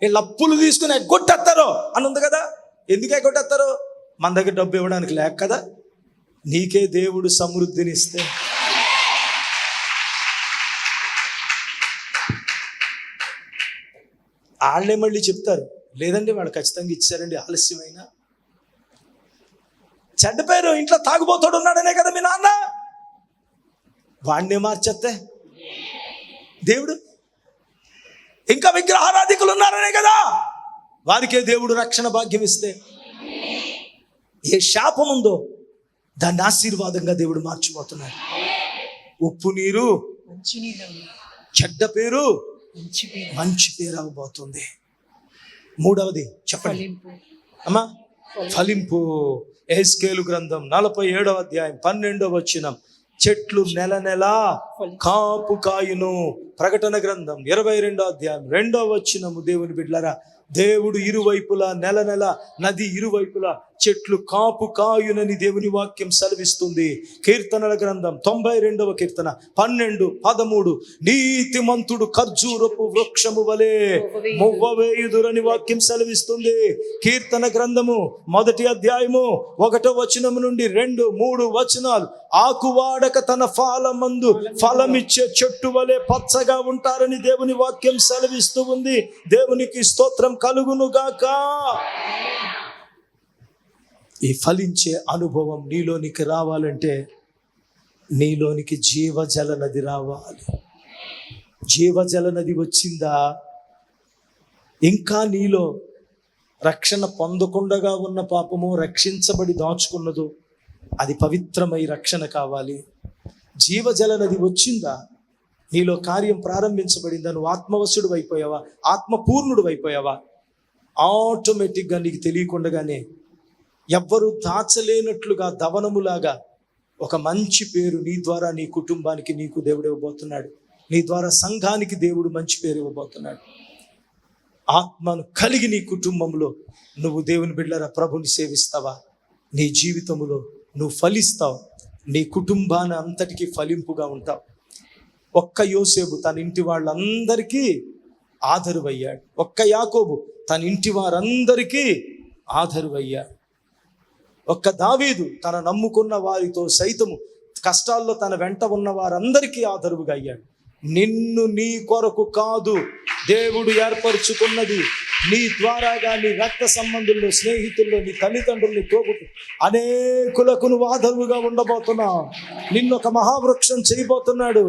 వీళ్ళు అప్పులు తీసుకుని ఎగ్గొట్టేస్తారు అని ఉంది కదా. ఎందుకు ఎగ్గొట్టేస్తారు? మన దగ్గర డబ్బు ఇవ్వడానికి లేక కదా. నీకే దేవుడు సమృద్ధిని ఇస్తే వాళ్ళే మళ్ళీ చెప్తారు, లేదండి వాళ్ళు ఖచ్చితంగా ఇచ్చారండి, ఆలస్యమైనా. చెడ్డ పేరు ఇంట్లో తాగుబోతాడు ఉన్నాడనే కదా మీ నాన్న, వాడినే మార్చేస్తే దేవుడు. ఇంకా విగ్రహారాధికులు ఉన్నారనే కదా, వారికే దేవుడు రక్షణ భాగ్యం ఇస్తే. ఏ శాపం ఉందో దాన్ని ఆశీర్వాదంగా దేవుడు మార్చిపోతున్నాడు. ఉప్పు నీరు చెడ్డ పేరు మంచి పేరు అవ్వబోతుంది. మూడవది చెప్పండి అమ్మా, ఫలింపు. యెహెజ్కేలు గ్రంథం 47వ అధ్యాయం 12వ వచనం, చెట్లు నెల నెల కాపు కాయును. ప్రకటన గ్రంథం 22వ అధ్యాయం 2వ వచనము, దేవుని బిడ్డలారా, దేవుడు ఇరువైపులా నెల నెల నది ఇరువైపులా చెట్లు కాపు కాయునని దేవుని వాక్యం సెలవిస్తుంది. కీర్తనల గ్రంథం 92వ కీర్తన 12, 13 నీతిమంతుడు ఖర్జూరపు వృక్షము వలె మొవ్వవేయుదురని వాక్యం సెలవిస్తుంది. కీర్తన గ్రంథము 1వ అధ్యాయము 1వ వచనము నుండి 2, 3 వచనాలు, ఆకువాడక తన ఫలమందు ఫలమిచ్చే చెట్టు వలె పచ్చగా ఉంటారని దేవుని వాక్యం సెలవిస్తూ ఉంది. దేవునికి స్తోత్రం కలుగును గాక. ఈ ఫలించే అనుభవం నీలోనికి రావాలంటే నీలోనికి జీవజల నది రావాలి. జీవజల నది వచ్చిందా? ఇంకా నీలో రక్షణ పొందకుండగా ఉన్న పాపము రక్షించబడి దాచుకున్నదో అది పవిత్రమై రక్షణ కావాలి. జీవజల నది వచ్చిందా? నీలో కార్యం ప్రారంభించబడిందా? నువ్వు ఆత్మవశుడు అయిపోయావా? ఆత్మపూర్ణుడు అయిపోయావా? ఆటోమేటిక్గా నీకు తెలియకుండానే ఎవ్వరూ దాచలేనట్లుగా దవనములాగా ఒక మంచి పేరు నీ ద్వారా నీ కుటుంబానికి నీకు దేవుడు ఇవ్వబోతున్నాడు. నీ ద్వారా సంఘానికి దేవుడు మంచి పేరు ఇవ్వబోతున్నాడు. ఆత్మను కలిగి నీ కుటుంబంలో నువ్వు దేవుని బిడ్డలారా ప్రభుని సేవిస్తావా? నీ జీవితంలో నువ్వు ఫలిస్తావు. నీ కుటుంబాన్ని అంతటికీ ఫలింపుగా ఉంటావు. ఒక్క యోసేపు తన ఇంటి వాళ్ళందరికీ ఆదరువయ్యాడు. ఒక్క యాకోబు తన ఇంటి వారందరికీ ఆదరువయ్యాడు. ఒక్క దావీదు తన నమ్ముకున్న వారితో సైతము కష్టాల్లో తన వెంట ఉన్న వారందరికీ ఆదరువుగా అయ్యాడు. నిన్ను నీ కొరకు కాదు దేవుడు ఏర్పరచుకున్నది, నీ ద్వారాగా నీ రక్త సంబంధుల్లో, స్నేహితుల్లో, నీ తల్లిదండ్రుల్ని తోబుట్టు అనేకులకు నువ్వు ఆదరువుగా ఉండబోతున్నావు. నిన్ను ఒక మహావృక్షం చేయబోతున్నాడు.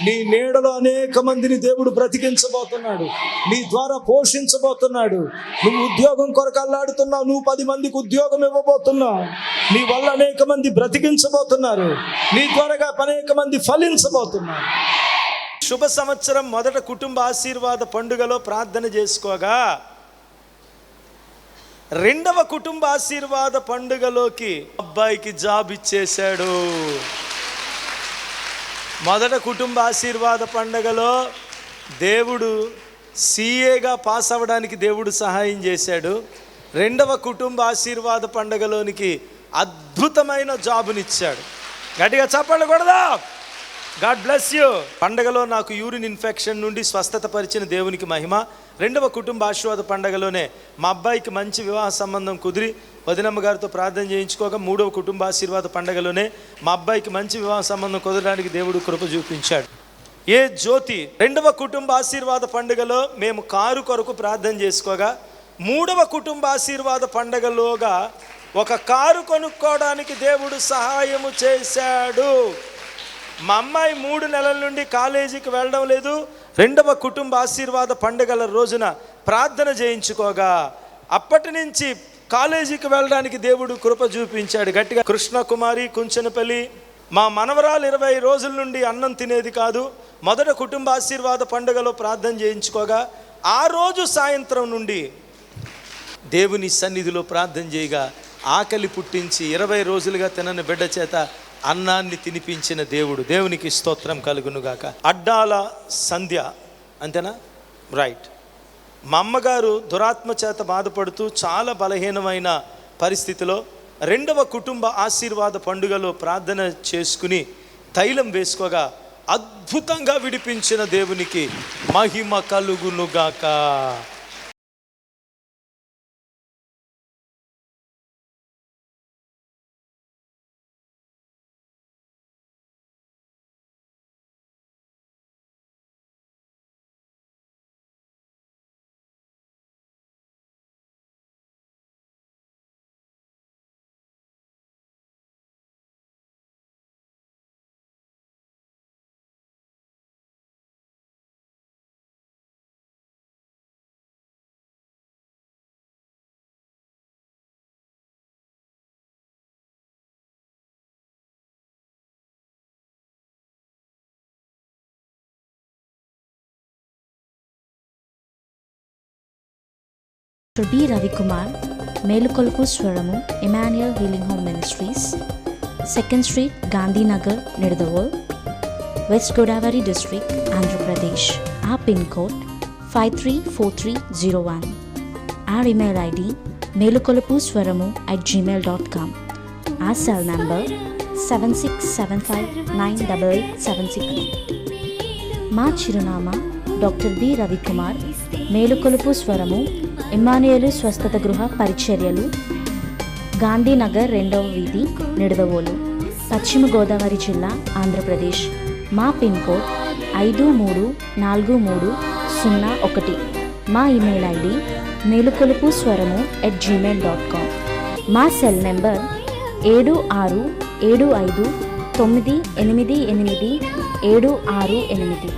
నీ నీడలో అనేక మందిని దేవుడు బ్రతికించబోతున్నాడు. నీ ద్వారా పోషించబోతున్నాడు. నువ్వు ఉద్యోగం కొరకు అల్లాడుతున్నావు, నువ్వు 10 మందికి ఉద్యోగం ఇవ్వబోతున్నావు. నీ వల్ల అనేక మంది బ్రతికించబోతున్నారు. నీ ద్వారాగా అనేక మంది ఫలించబోతున్నారు. శుభ సంవత్సరం మొదట కుటుంబ ఆశీర్వాద పండుగలో ప్రార్థన చేసుకోగా, రెండవ కుటుంబ ఆశీర్వాద పండుగలోకి అబ్బాయికి జాబ్ ఇచ్చేశాడు. మొదట కుటుంబ ఆశీర్వాద పండుగలో దేవుడు CAగా పాస్ అవ్వడానికి దేవుడు సహాయం చేశాడు. రెండవ కుటుంబ ఆశీర్వాద పండుగలోనికి అద్భుతమైన జాబునిచ్చాడు. గట్టిగా చప్పట్లు కొడదా. God bless you. పండగలో నాకు యూరిన్ ఇన్ఫెక్షన్ నుండి స్వస్థత పరిచిన దేవునికి మహిమ. రెండవ కుటుంబ ఆశీర్వాద పండగలోనే మా అబ్బాయికి మంచి వివాహ సంబంధం కుదిరి వదినమ్మ గారితో ప్రార్థన చేయించుకోగా, మూడవ కుటుంబ ఆశీర్వాద పండగలోనే మా అబ్బాయికి మంచి వివాహ సంబంధం కుదరడానికి దేవుడు కృప చూపించాడు. ఏ జ్యోతి రెండవ కుటుంబ ఆశీర్వాద పండుగలో మేము కారు కొరకు ప్రార్థన చేసుకోగా, మూడవ కుటుంబ ఆశీర్వాద పండగలోగా ఒక కారు కొనుక్కోవడానికి దేవుడు సహాయము చేశాడు. మా అమ్మాయి 3 నెలల నుండి కాలేజీకి వెళ్ళడం లేదు. రెండవ కుటుంబ ఆశీర్వాద పండుగల రోజున ప్రార్థన చేయించుకోగా అప్పటి నుంచి కాలేజీకి వెళ్ళడానికి దేవుడు కృప చూపించాడు. గట్టిగా కృష్ణకుమారి కుంచనపల్లి, మా మనవరాలు 20 రోజుల నుండి అన్నం తినేది కాదు. మొదట కుటుంబ ఆశీర్వాద పండుగలో ప్రార్థన చేయించుకోగా ఆ రోజు సాయంత్రం నుండి దేవుని సన్నిధిలో ప్రార్థన చేయగా ఆకలి పుట్టించి 20 రోజులుగా తినని బిడ్డ చేత అన్నాన్ని తినిపించిన దేవుడు, దేవునికి స్తోత్రం కలుగునుగాక. అడ్డాల సంధ్య, అంతేనా? రైట్. మా అమ్మగారు దురాత్మ చేత బాధపడుతూ చాలా బలహీనమైన పరిస్థితిలో రెండవ కుటుంబ ఆశీర్వాద పండుగలో ప్రార్థన చేసుకుని తైలం వేసుకోగా అద్భుతంగా విడిపించిన దేవునికి మహిమ కలుగునుగాక. Dr. B. Ravikumar, Melukolpu Swaramu, Emmanuel Healing Home Ministries, 2nd Street, Gandhi Nagar, Nidadawal, West Godavari District, Andhra Pradesh. Our pin code 534301. Our email ID melukolupuswaramu@gmail.com. Our cell number 7675988763. మా చిరునామా డాక్టర్ బి రవికుమార్, మేలుకొలుపు స్వరము, ఇమ్మానుయేలు స్వస్థత గృహ పరిచర్యలు, గాంధీనగర్ 2వ వీధి, నిడదవోలు, పశ్చిమ గోదావరి జిల్లా, ఆంధ్రప్రదేశ్. మా పిన్ కోడ్ 534301. మా ఇమెయిల్ ఐడి మేలుకొలుపుస్వరము@gmail.com. మా సెల్ నెంబర్ 767598887668.